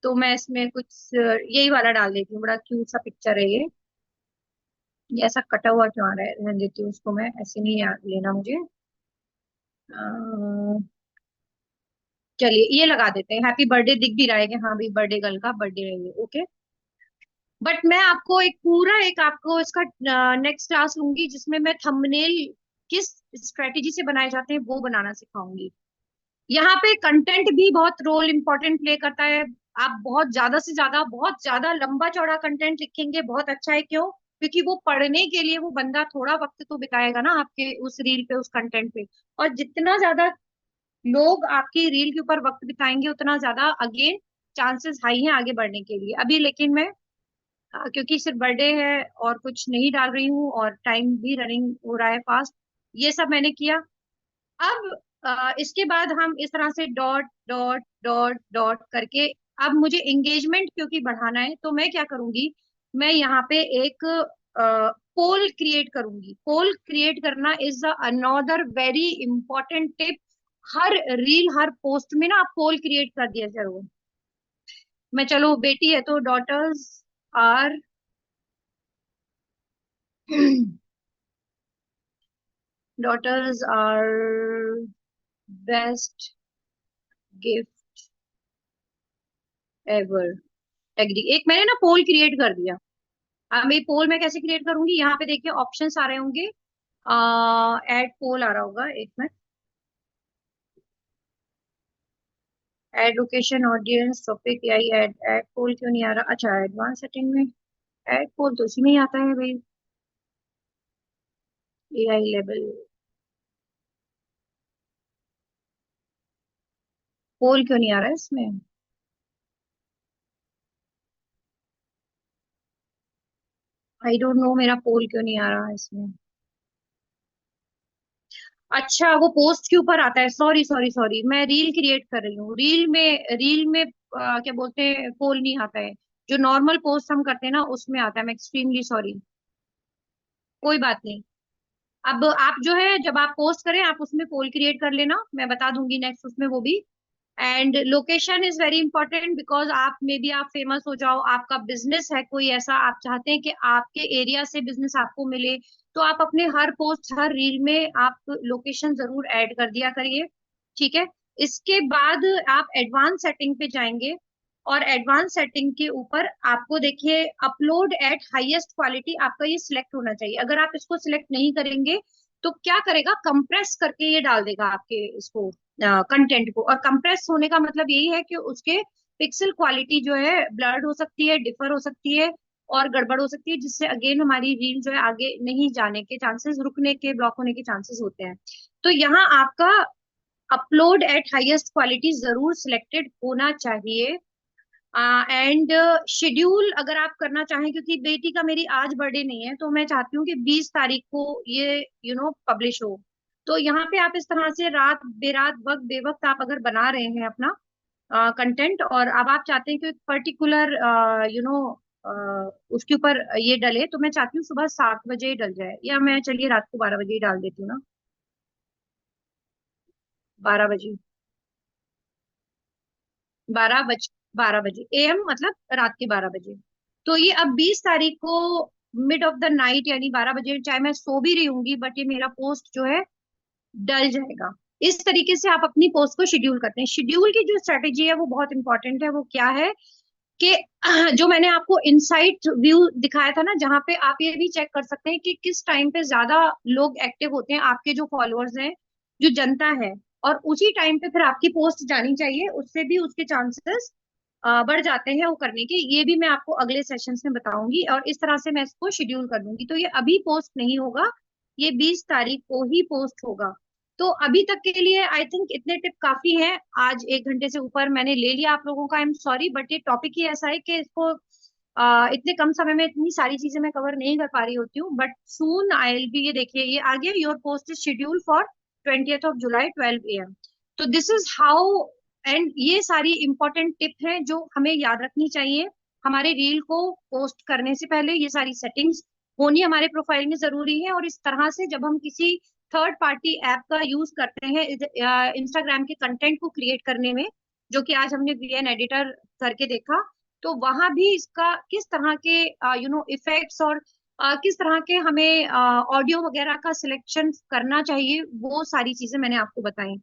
तो मैं इसमें कुछ यही वाला डाल देती हूँ, बड़ा क्यूट सा पिक्चर है ये ऐसा कटा हुआ क्यों आ रहा है, रहने देती हूँ उसको, मैं ऐसे नहीं लेना मुझे। अ, चलिए ये लगा देते हैं, हैप्पी बर्थडे दिख भी रहा है कि हाँ भाई बर्थडे गर्ल का बर्थडे है ये, ओके। बट मैं आपको एक पूरा एक आपको इसका नेक्स्ट क्लास लूंगी, जिसमें मैं थंबनेल किस स्ट्रेटेजी से बनाए जाते हैं वो बनाना सिखाऊंगी। यहाँ पे कंटेंट भी बहुत रोल इंपॉर्टेंट प्ले करता है। आप बहुत ज्यादा से ज्यादा, बहुत ज्यादा लंबा चौड़ा कंटेंट लिखेंगे बहुत अच्छा है, क्यों? क्योंकि वो पढ़ने के लिए वो बंदा थोड़ा वक्त तो बिताएगा ना आपके उस रील पे, उस कंटेंट पे। और जितना ज्यादा लोग आपकी रील के ऊपर वक्त बिताएंगे उतना ज्यादा अगेन चांसेस हाई हैं आगे बढ़ने के लिए। अभी लेकिन मैं क्योंकि सिर्फ बर्थडे है और कुछ नहीं डाल रही हूँ और टाइम भी रनिंग हो रहा है फास्ट, ये सब मैंने किया। अब इसके बाद हम इस तरह से डॉट डॉट डॉट डॉट करके, अब मुझे एंगेजमेंट क्योंकि बढ़ाना है तो मैं क्या करूंगी, मैं यहाँ पे एक पोल क्रिएट करूंगी। पोल क्रिएट करना is another very important tip. Her reel her post में ना आप पोल क्रिएट कर दिया जरूर। मैं चलो बेटी है तो daughters are daughters are best gift ever, agree. एक मैंने ना पोल क्रिएट कर दिया। अब ये पोल मैं कैसे क्रिएट करूंगी, यहाँ पे देखिए ऑप्शंस आ रहे होंगे, ऐड पोल आ रहा होगा, एक minute. Add location audience topic, यही ऐड ऐड पोल क्यों नहीं आ रहा, अच्छा एडवांस सेटिंग में ऐड पोल तो इसी में ही आता है भाई, एआई लेवल पोल क्यों नहीं आ रहा है इसमें। आई डोंट नो मेरा पोल क्यों नहीं आ रहा है इसमें। अच्छा वो पोस्ट के ऊपर आता है, सॉरी सॉरी सॉरी, मैं रील क्रिएट कर रही हूँ। रील में क्या बोलते हैं, पोल नहीं आता है। जो नॉर्मल पोस्ट हम करते हैं ना उसमें आता है। मैं एक्सट्रीमली सॉरी, कोई बात नहीं। अब आप जो है जब आप पोस्ट करें आप उसमें पोल क्रिएट कर लेना, मैं बता दूंगी नेक्स्ट उसमें वो भी। And location is very important because आप मे बी आप फेमस हो जाओ, आपका बिजनेस है कोई ऐसा, आप चाहते हैं कि आपके एरिया से बिजनेस आपको मिले, तो आप अपने हर पोस्ट हर रील में आप लोकेशन जरूर ऐड कर दिया करिए। ठीक है। इसके बाद आप एडवांस सेटिंग पे जाएंगे और एडवांस सेटिंग के ऊपर आपको देखिए अपलोड एट हाईएस्ट क्वालिटी, आपका ये सिलेक्ट होना चाहिए। अगर आप इसको सिलेक्ट नहीं करेंगे तो क्या करेगा, कंप्रेस करके ये डाल देगा आपके इसको कंटेंट को। और कंप्रेस होने का मतलब यही है कि उसके पिक्सल क्वालिटी जो है ब्लर्ड हो सकती है, डिफर हो सकती है और गड़बड़ हो सकती है, जिससे अगेन हमारी रील जो है आगे नहीं जाने के चांसेस, रुकने के, ब्लॉक होने के चांसेस होते हैं। तो यहाँ आपका अपलोड एट हाईएस्ट क्वालिटी जरूर सिलेक्टेड होना चाहिए। एंड शेड्यूल अगर आप करना चाहें, क्योंकि बेटी का मेरी आज बर्थडे नहीं है तो मैं चाहती हूँ कि 20 तारीख को ये पब्लिश हो। तो यहाँ पे आप इस तरह से रात बेरात वक्त बेवक्त आप अगर बना रहे हैं अपना कंटेंट, और अब आप चाहते हैं कि पर्टिकुलर उसके ऊपर ये डले, तो मैं चाहती हूँ सुबह 7 बजे ही डल जाए, या मैं चलिए रात को 12 बजे ही डाल देती हूँ ना, 12 बजे, 12 बजे एएम, मतलब रात के 12 बजे। तो ये अब 20 तारीख को मिड ऑफ द नाइट यानी 12 बजे, चाहे मैं सो भी रही होंगी बट ये मेरा पोस्ट जो है डल जाएगा। इस तरीके से आप अपनी पोस्ट को शेड्यूल करते हैं। शेड्यूल की जो स्ट्रेटेजी है वो बहुत इंपॉर्टेंट है। वो क्या है कि जो मैंने आपको इनसाइट व्यू दिखाया था ना, जहां पे आप ये भी चेक कर सकते हैं कि किस टाइम पे ज्यादा लोग एक्टिव होते हैं, आपके जो फॉलोअर्स हैं, जो जनता है, और उसी टाइम पे फिर आपकी पोस्ट जानी चाहिए, उससे भी उसके चांसेस बढ़ जाते हैं वो करने के। ये भी मैं आपको अगले सेशंस में बताऊंगी और इस तरह से मैं इसको शेड्यूल कर दूंगी। तो ये अभी पोस्ट नहीं होगा, ये 20 तारीख को ही पोस्ट होगा। तो अभी तक के लिए आई थिंक इतने टिप काफी हैं। आज 1 घंटे से ऊपर मैंने ले लिया आप लोगों का, आई एम सॉरी, बट ये टॉपिक ही ऐसा है कि इसको इतने कम समय में इतनी सारी चीजें मैं कवर नहीं कर पा रही होती हूँ। But soon I will B, ये देखिए ये आ गया, your post is schedule for 20 July 12 AM। तो दिस इज हाउ, एंड ये सारी इंपॉर्टेंट टिप हैं जो हमें याद रखनी चाहिए हमारे रील को पोस्ट करने से पहले। ये सारी सेटिंग्स होनी हमारे प्रोफाइल में जरूरी है। और इस तरह से जब हम किसी थर्ड पार्टी ऐप का यूज करते हैं इंस्टाग्राम के कंटेंट को क्रिएट करने में, जो कि आज हमने वीएन एडिटर करके देखा, तो वहां भी इसका किस तरह के इफेक्ट्स और किस तरह के हमें ऑडियो वगैरह का सिलेक्शन करना चाहिए, वो सारी चीजें मैंने आपको बताई।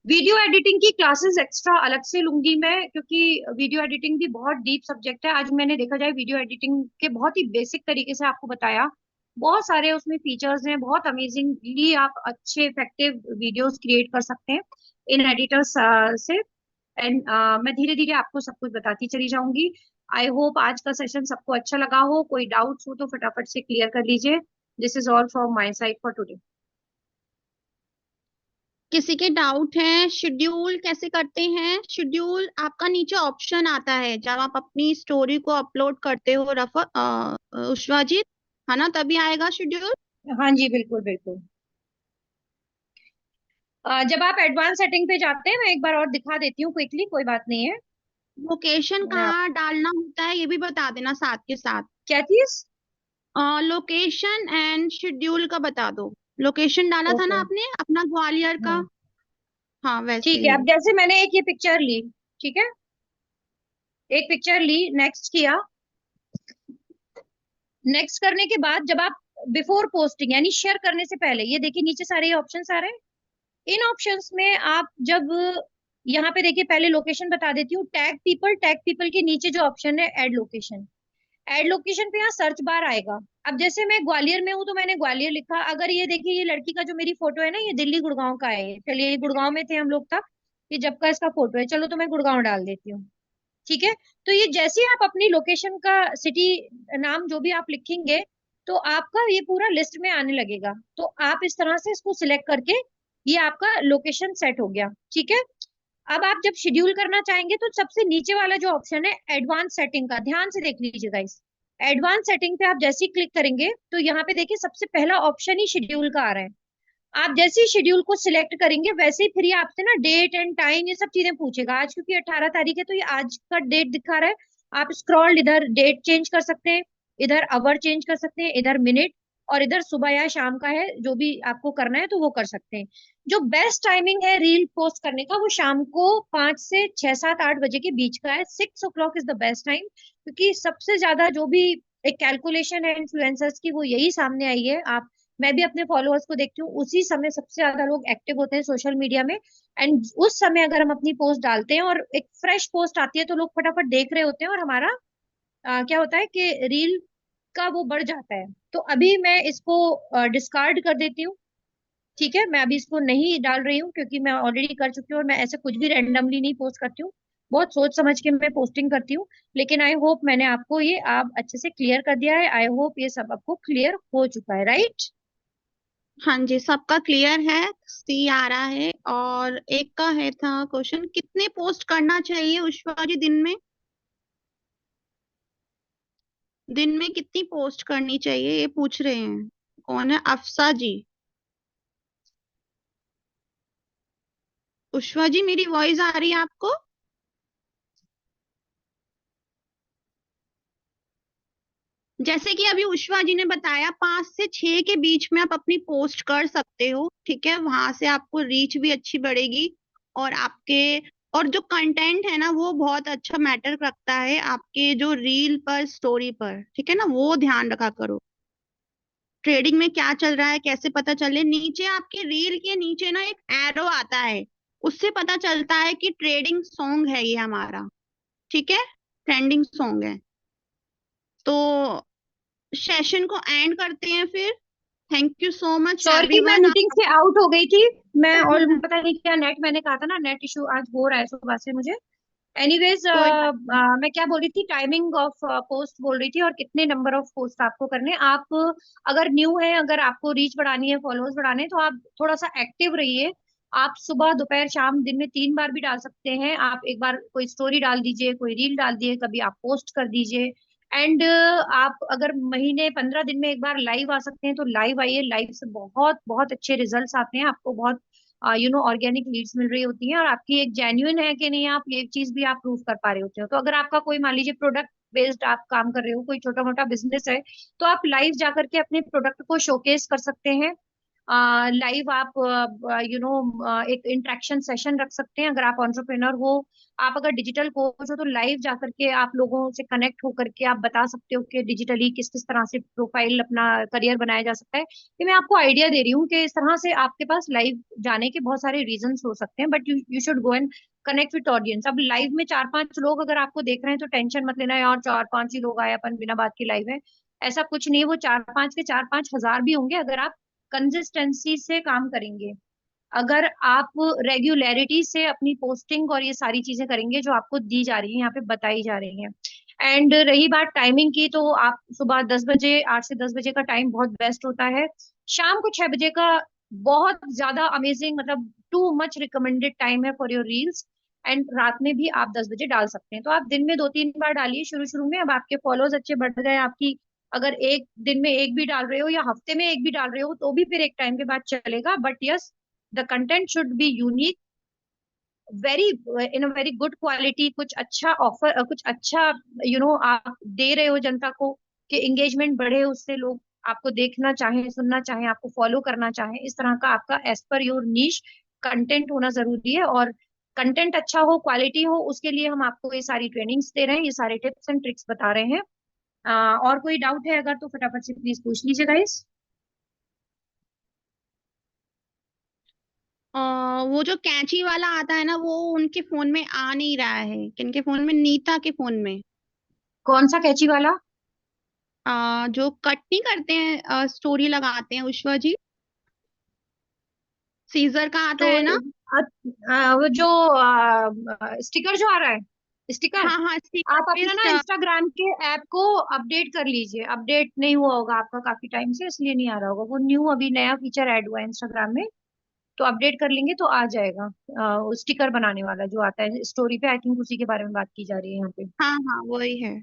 वीडियो एडिटिंग की क्लासेस एक्स्ट्रा अलग से लूंगी मैं, क्योंकि वीडियो एडिटिंग भी बहुत डीप सब्जेक्ट है। आज मैंने देखा जाए वीडियो एडिटिंग के बहुत ही बेसिक तरीके से आपको बताया। बहुत सारे उसमें फीचर्स हैं, बहुत अमेजिंगली आप अच्छे इफेक्टिव वीडियोस क्रिएट कर सकते हैं इन एडिटर्स से। एंड मैं धीरे धीरे आपको सब कुछ बताती चली जाऊंगी। आई होप आज का सेशन सबको अच्छा लगा हो। कोई डाउट्स हो तो फटाफट से क्लियर कर लीजिए। This is all from my side for today. किसी के डाउट है शेड्यूल कैसे करते हैं? शेड्यूल आपका नीचे ऑप्शन आता है जब आप अपनी स्टोरी को अपलोड करते हो, उष्वा जी, है ना? तभी आएगा शेड्यूल। हाँ जी, बिल्कुल बिल्कुल। जब आप एडवांस सेटिंग पे जाते हैं, मैं एक बार और दिखा देती हूँ क्विकली, कोई बात नहीं है। लोकेशन मैं आप कहाँ डालना होता है ये भी बता देना साथ के साथ। क्या चीज? लोकेशन एंड शेड्यूल का बता दो। लोकेशन डाला था ओके। ना आपने अपना ग्वालियर का? हाँ, वैसे ठीक है, ही। अब जैसे मैंने एक ये पिक्चर ली, ठीक है, एक पिक्चर ली, नेक्स्ट किया। नेक्स्ट करने के बाद जब आप बिफोर पोस्टिंग यानी शेयर करने से पहले, ये देखिए नीचे सारे ऑप्शंस आ रहे हैं। इन ऑप्शंस में आप जब यहाँ पे देखिए, पहले लोकेशन बता देती हूँ, टैग पीपल के नीचे जो ऑप्शन है ऐड लोकेशन, ऐड लोकेशन पे यहाँ सर्च बार आएगा। अब जैसे मैं ग्वालियर में हूँ तो मैंने ग्वालियर लिखा। अगर ये देखिए, ये लड़की का जो मेरी फोटो है ना, ये दिल्ली गुड़गांव का है। चलिए, ये गुड़गांव में थे हम लोग तब, ये जब का इसका फोटो है, चलो तो मैं गुड़गांव डाल देती हूँ। ठीक है, तो ये जैसे ही आप अपनी लोकेशन का सिटी नाम जो भी आप लिखेंगे, तो आपका ये पूरा लिस्ट में आने लगेगा। तो आप इस तरह से इसको सिलेक्ट करके, ये आपका लोकेशन सेट हो गया। ठीक है, अब आप जब शेड्यूल करना चाहेंगे तो सबसे नीचे वाला जो ऑप्शन है एडवांस सेटिंग का, ध्यान से देख लीजिएगा। इस एडवांस सेटिंग पे आप जैसे ही क्लिक करेंगे तो यहाँ पे देखिए सबसे पहला ऑप्शन ही शेड्यूल का आ रहा है। आप जैसे ही शेड्यूल को सिलेक्ट करेंगे, वैसे ही फिर ये आपसे ना डेट एंड टाइम ये सब चीजें पूछेगा। आज क्योंकि 18 तारीख है तो ये आज का डेट दिखा रहा है। आप स्क्रॉल, इधर डेट चेंज कर सकते हैं, इधर आवर चेंज कर सकते हैं, इधर मिनट, और इधर सुबह या शाम का है, जो भी आपको करना है तो वो कर सकते हैं। जो बेस्ट टाइमिंग है रील पोस्ट करने का, वो शाम को 5 से 6, 7, 8 बजे के बीच का है। 6 o'clock is the best time, क्योंकि सबसे ज्यादा जो भी एक कैलकुलेशन है इन्फ्लुएंसर्स की, वो यही सामने आई है। आप, मैं भी अपने फॉलोअर्स को देखती हूँ, उसी समय सबसे ज्यादा लोग एक्टिव होते हैं सोशल मीडिया में। एंड उस समय अगर हम अपनी पोस्ट डालते हैं और एक फ्रेश पोस्ट आती है, तो लोग फटाफट देख रहे होते हैं, और हमारा क्या होता है कि रील का वो बढ़ जाता है। तो अभी मैं इसको डिस्कार्ड कर देती हूँ। ठीक है, मैं अभी इसको नहीं डाल रही हूँ, क्योंकि मैं ऑलरेडी कर चुकी हूँ, और मैं ऐसे कुछ भी रैंडमली नहीं पोस्ट करती हूँ। बहुत सोच समझ के मैं पोस्टिंग करती हूँ। लेकिन आई होप मैंने आपको ये आप अच्छे से क्लियर कर दिया है। आई होप ये सब आपको क्लियर हो चुका है, राइट? हाँ जी, सबका क्लियर है। सी आ रहा है। और एक का है था क्वेश्चन, कितने पोस्ट करना चाहिए उष्वा जी दिन में? दिन में कितनी पोस्ट करनी चाहिए ये पूछ रहे हैं। कौन है? अफसा जी। उष्वा जी, मेरी वॉइस आ रही है आपको? जैसे कि अभी उष्वा जी ने बताया, 5 से 6 के बीच में आप अपनी पोस्ट कर सकते हो। ठीक है, वहां से आपको रीच भी अच्छी बढ़ेगी। और आपके, और जो कंटेंट है ना वो बहुत अच्छा मैटर रखता है आपके जो रील पर, स्टोरी पर। ठीक है ना, वो ध्यान रखा करो। ट्रेडिंग में क्या चल रहा है कैसे पता चले? नीचे आपके रील के नीचे ना एक एरो आता है, उससे पता चलता है कि ट्रेडिंग सॉन्ग है ये हमारा। ठीक है, ट्रेंडिंग सॉन्ग है। तो सेशन को एंड करते हैं फिर। Thank you so much sorry, मैं एवरीवन। मीटिंग से आउट हो गई थी। मैं, और पता नहीं क्या नेट, मैंने कहा था ना नेट इशू आज हो रहा है सुबह से मुझे। एनीवेज, कोई मैं क्या बोल रही थी, टाइमिंग ऑफ पोस्ट बोल रही थी, और कितने नंबर ऑफ पोस्ट आपको करने हैं। आप अगर न्यू है, अगर आपको रीच बढ़ानी है, फॉलोअर्स बढ़ाने हैं, तो आप थोड़ा सा एक्टिव रहिए। आप सुबह, दोपहर, शाम, दिन में 3 बार भी डाल सकते हैं। आप एक बार कोई स्टोरी डाल दीजिए, कोई रील डाल दिए, कभी आप पोस्ट कर दीजिए। एंड आप अगर महीने 15 दिन में एक बार लाइव आ सकते हैं तो लाइव आइए। लाइव से बहुत बहुत अच्छे रिजल्ट्स आते हैं, आपको बहुत ऑर्गेनिक लीड्स मिल रही होती हैं, और आपकी एक जेन्युइन है कि नहीं, आप ये चीज भी आप प्रूव कर पा रहे होते हो। तो अगर आपका कोई, मान लीजिए, प्रोडक्ट बेस्ड आप काम कर रहे हो, कोई छोटा मोटा बिजनेस है, तो आप लाइव जाकर के अपने प्रोडक्ट को शोकेस कर सकते हैं। लाइव आप एक इंटरेक्शन सेशन रख सकते हैं। अगर आप एंटरप्रेन्योर हो, आप अगर डिजिटल कोच हो, तो लाइव जाकर के आप लोगों से कनेक्ट होकर के आप बता सकते हो कि डिजिटली किस किस तरह से प्रोफाइल, अपना करियर बनाया जा सकता है। ये मैं आपको आइडिया दे रही हूँ कि इस तरह से आपके पास लाइव जाने के बहुत सारे रीजंस हो सकते हैं, but you should go and connect with audience. अब लाइव में 4-5 लोग अगर आपको देख रहे हैं तो टेंशन मत लेना यार, 4-5 ही लोग आए, अपन बिना बात की लाइव है। ऐसा कुछ नहीं है, वो 4-5 के 4-5 हजार भी होंगे, अगर आप कंसिस्टेंसी से काम करेंगे। अगर आप रेगुलरिटी से अपनी पोस्टिंग और ये सारी चीजें करेंगे जो आपको दी जा रही है, यहाँ पे बताई जा रही है। एंड रही बात टाइमिंग की, तो आप सुबह 10 बजे, 8 से 10 बजे का टाइम बहुत बेस्ट होता है। शाम को 6 बजे का बहुत ज्यादा अमेजिंग, मतलब टू मच रिकमेंडेड टाइम है फॉर योर रील्स। एंड रात में भी आप 10 बजे डाल सकते हैं। तो आप दिन में 2-3 बार डालिए शुरू शुरू में। अब आपके फॉलोअर्स अच्छे बढ़ गए आपकी, अगर एक दिन में एक भी डाल रहे हो या हफ्ते में एक भी डाल रहे हो तो भी फिर एक टाइम के बाद चलेगा, but yes, the content should be unique, very in a very good quality, कुछ अच्छा ऑफर, कुछ अच्छा आप दे रहे हो जनता को, कि एंगेजमेंट बढ़े, उससे लोग आपको देखना चाहें, सुनना चाहें, आपको फॉलो करना चाहें। इस तरह का आपका as per your niche content होना जरूरी है। और कंटेंट अच्छा हो, क्वालिटी हो, उसके लिए हम आपको ये सारी ट्रेनिंग्स दे रहे हैं, ये सारे टिप्स एंड ट्रिक्स बता रहे हैं। और कोई डाउट है अगर तो फटाफट से प्लीज पूछ लीजिए गाइस। वो जो कैंची वाला आता है ना, वो उनके फोन में आ नहीं रहा है। किनके फोन में? नीता के फोन में। कौन सा कैची वाला? जो कट नहीं करते हैं, स्टोरी लगाते हैं उष्वा जी, सीजर का आता तो है ना। वो जो स्टिकर जो आ रहा है, स्टिकर, हाँ हाँ, स्टिकर आप अपना ना पेस्ट। इंस्टाग्राम के ऐप को अपडेट कर लीजिए। अपडेट नहीं हुआ होगा आपका काफी टाइम से, इसलिए नहीं आ रहा होगा। वो न्यू अभी नया फीचर ऐड हुआ है इंस्टाग्राम में, तो अपडेट कर लेंगे तो आ जाएगा। स्टिकर बनाने वाला जो आता है स्टोरी पे, आई थिंक उसी के बारे में बात की जा रही है यहाँ पे। हाँ हाँ, वही है।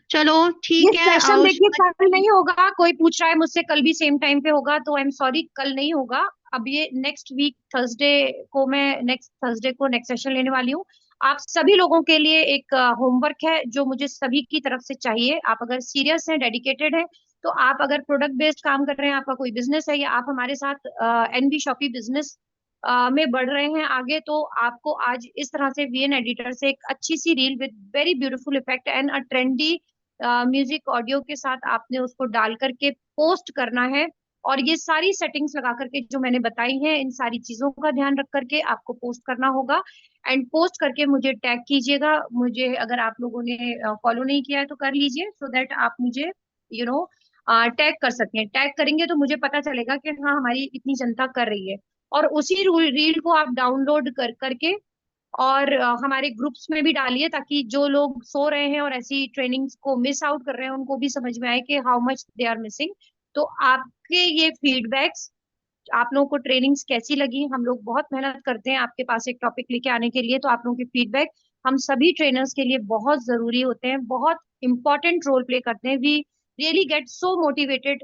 चलो ये ठीक है, सेशन देखिए उष्वा कल जी। नहीं होगा, कोई पूछ रहा है मुझसे कल भी सेम टाइम पे होगा, तो आई एम सॉरी, कल नहीं होगा। अब ये नेक्स्ट वीक थर्सडे को, मैं नेक्स्ट थर्सडे को नेक्स्ट सेशन लेने वाली हूँ। आप सभी लोगों के लिए एक होमवर्क है जो मुझे सभी की तरफ से चाहिए। आप अगर सीरियस हैं, डेडिकेटेड हैं, तो आप अगर प्रोडक्ट बेस्ड काम कर रहे हैं, आपका कोई बिजनेस है, या आप हमारे साथ एनबी शॉपी बिजनेस में बढ़ रहे हैं आगे, तो आपको आज इस तरह से वीएन एडिटर से एक अच्छी सी reel with very beautiful effect and a trendy music audio के साथ आपने उसको डाल करके पोस्ट करना है। और ये सारी सेटिंग्स लगा करके जो मैंने बताई हैं, इन सारी चीजों का ध्यान रख करके आपको पोस्ट करना होगा। एंड पोस्ट करके मुझे टैग कीजिएगा। मुझे, अगर आप लोगों ने फॉलो नहीं किया है तो कर लीजिए, सो दैट आप मुझे यू नो टैग कर सकें। टैग करेंगे तो मुझे पता चलेगा कि हाँ, हमारी इतनी जनता कर रही है। और उसी रील को आप डाउनलोड कर करके और हमारे ग्रुप्स में भी डालिए, ताकि जो लोग सो रहे हैं और ऐसी ट्रेनिंग्स को मिस आउट कर रहे हैं, उनको भी समझ में आए कि how much they are missing. तो आपके ये फीडबैक्स, आप लोगों को ट्रेनिंग्स कैसी लगी, हम लोग बहुत मेहनत करते हैं आपके पास एक टॉपिक लेके आने के लिए, तो आप लोगों के फीडबैक हम सभी ट्रेनर्स के लिए बहुत जरूरी होते हैं, बहुत इंपॉर्टेंट रोल प्ले करते हैं। We really get so motivated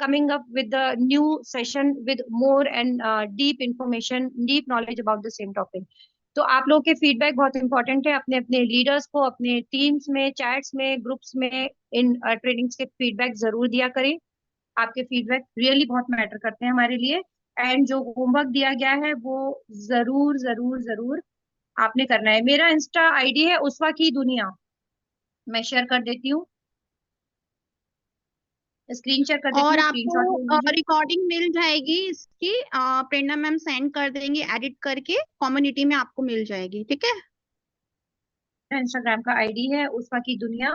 coming up with the new session with more and deep information, deep knowledge about the same topic. तो आप लोगों के फीडबैक बहुत इंपॉर्टेंट है। अपने अपने लीडर्स को अपने टीम्स में, चैट्स में, ग्रुप्स में इन ट्रेनिंग्स के फीडबैक जरूर दिया करें। आपके फीडबैक रियली बहुत मैटर करते हैं हमारे लिए। एंड जो होमवर्क दिया गया है वो जरूर जरूर जरूर आपने करना है। मेरा इंस्टा आईडी है उस्वा की दुनिया, मैं शेयर कर देती हूँ, स्क्रीन शेयर कर देती और हूँ, स्क्रीनशॉट ले आपको लीजिए। रिकॉर्डिंग मिल जाएगी इसकी, प्रेरणा मैम सेंड कर देंगी एडिट करके, कम्युनिटी में आपको मिल जाएगी, ठीक है। इंस्टाग्राम का आईडी है उस्वा की दुनिया,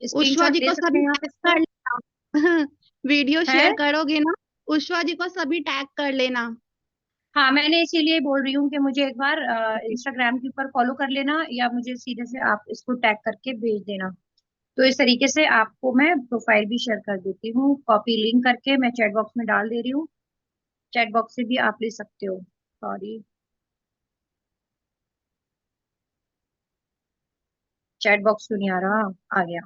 उष्वा स्क्रीनशॉट जी ले को सकते सभी हैं आप टैग इसका। कर लेना। वीडियो शेयर है, करोगे ना, उष्वा जी को सभी टैग कर लेना। हाँ, मैंने इसीलिए बोल रही हूँ कि मुझे एक बार इंस्टाग्राम के ऊपर फॉलो कर लेना, या मुझे सीधे से आप इसको टैग करके भेज देना। तो इस तरीके से आपको मैं प्रोफाइल भी शेयर कर देती हूँ, कॉपी लिंक करके मैं चैट बॉक्स में डाल दे रही हूँ। चैट बॉक्स से भी आप ले सकते हो। सॉरी, चैट बॉक्स क्यों नहीं आ रहा? आ गया।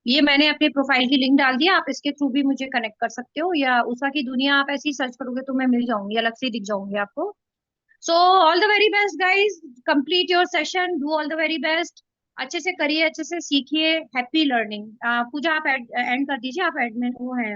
ये मैंने अपने प्रोफाइल की लिंक डाल दिया, आप इसके थ्रू भी मुझे कनेक्ट कर सकते हो, या उषा की दुनिया आप ऐसे ही सर्च करोगे तो मैं मिल जाऊंगी, अलग से ही दिख जाऊंगी आपको। So all the very best guys, complete your session, do all the very best. अच्छे से करिए, अच्छे से सीखिए, हैप्पी लर्निंग। पूजा आप एंड कर दीजिए, आप एडमिन वो हैं।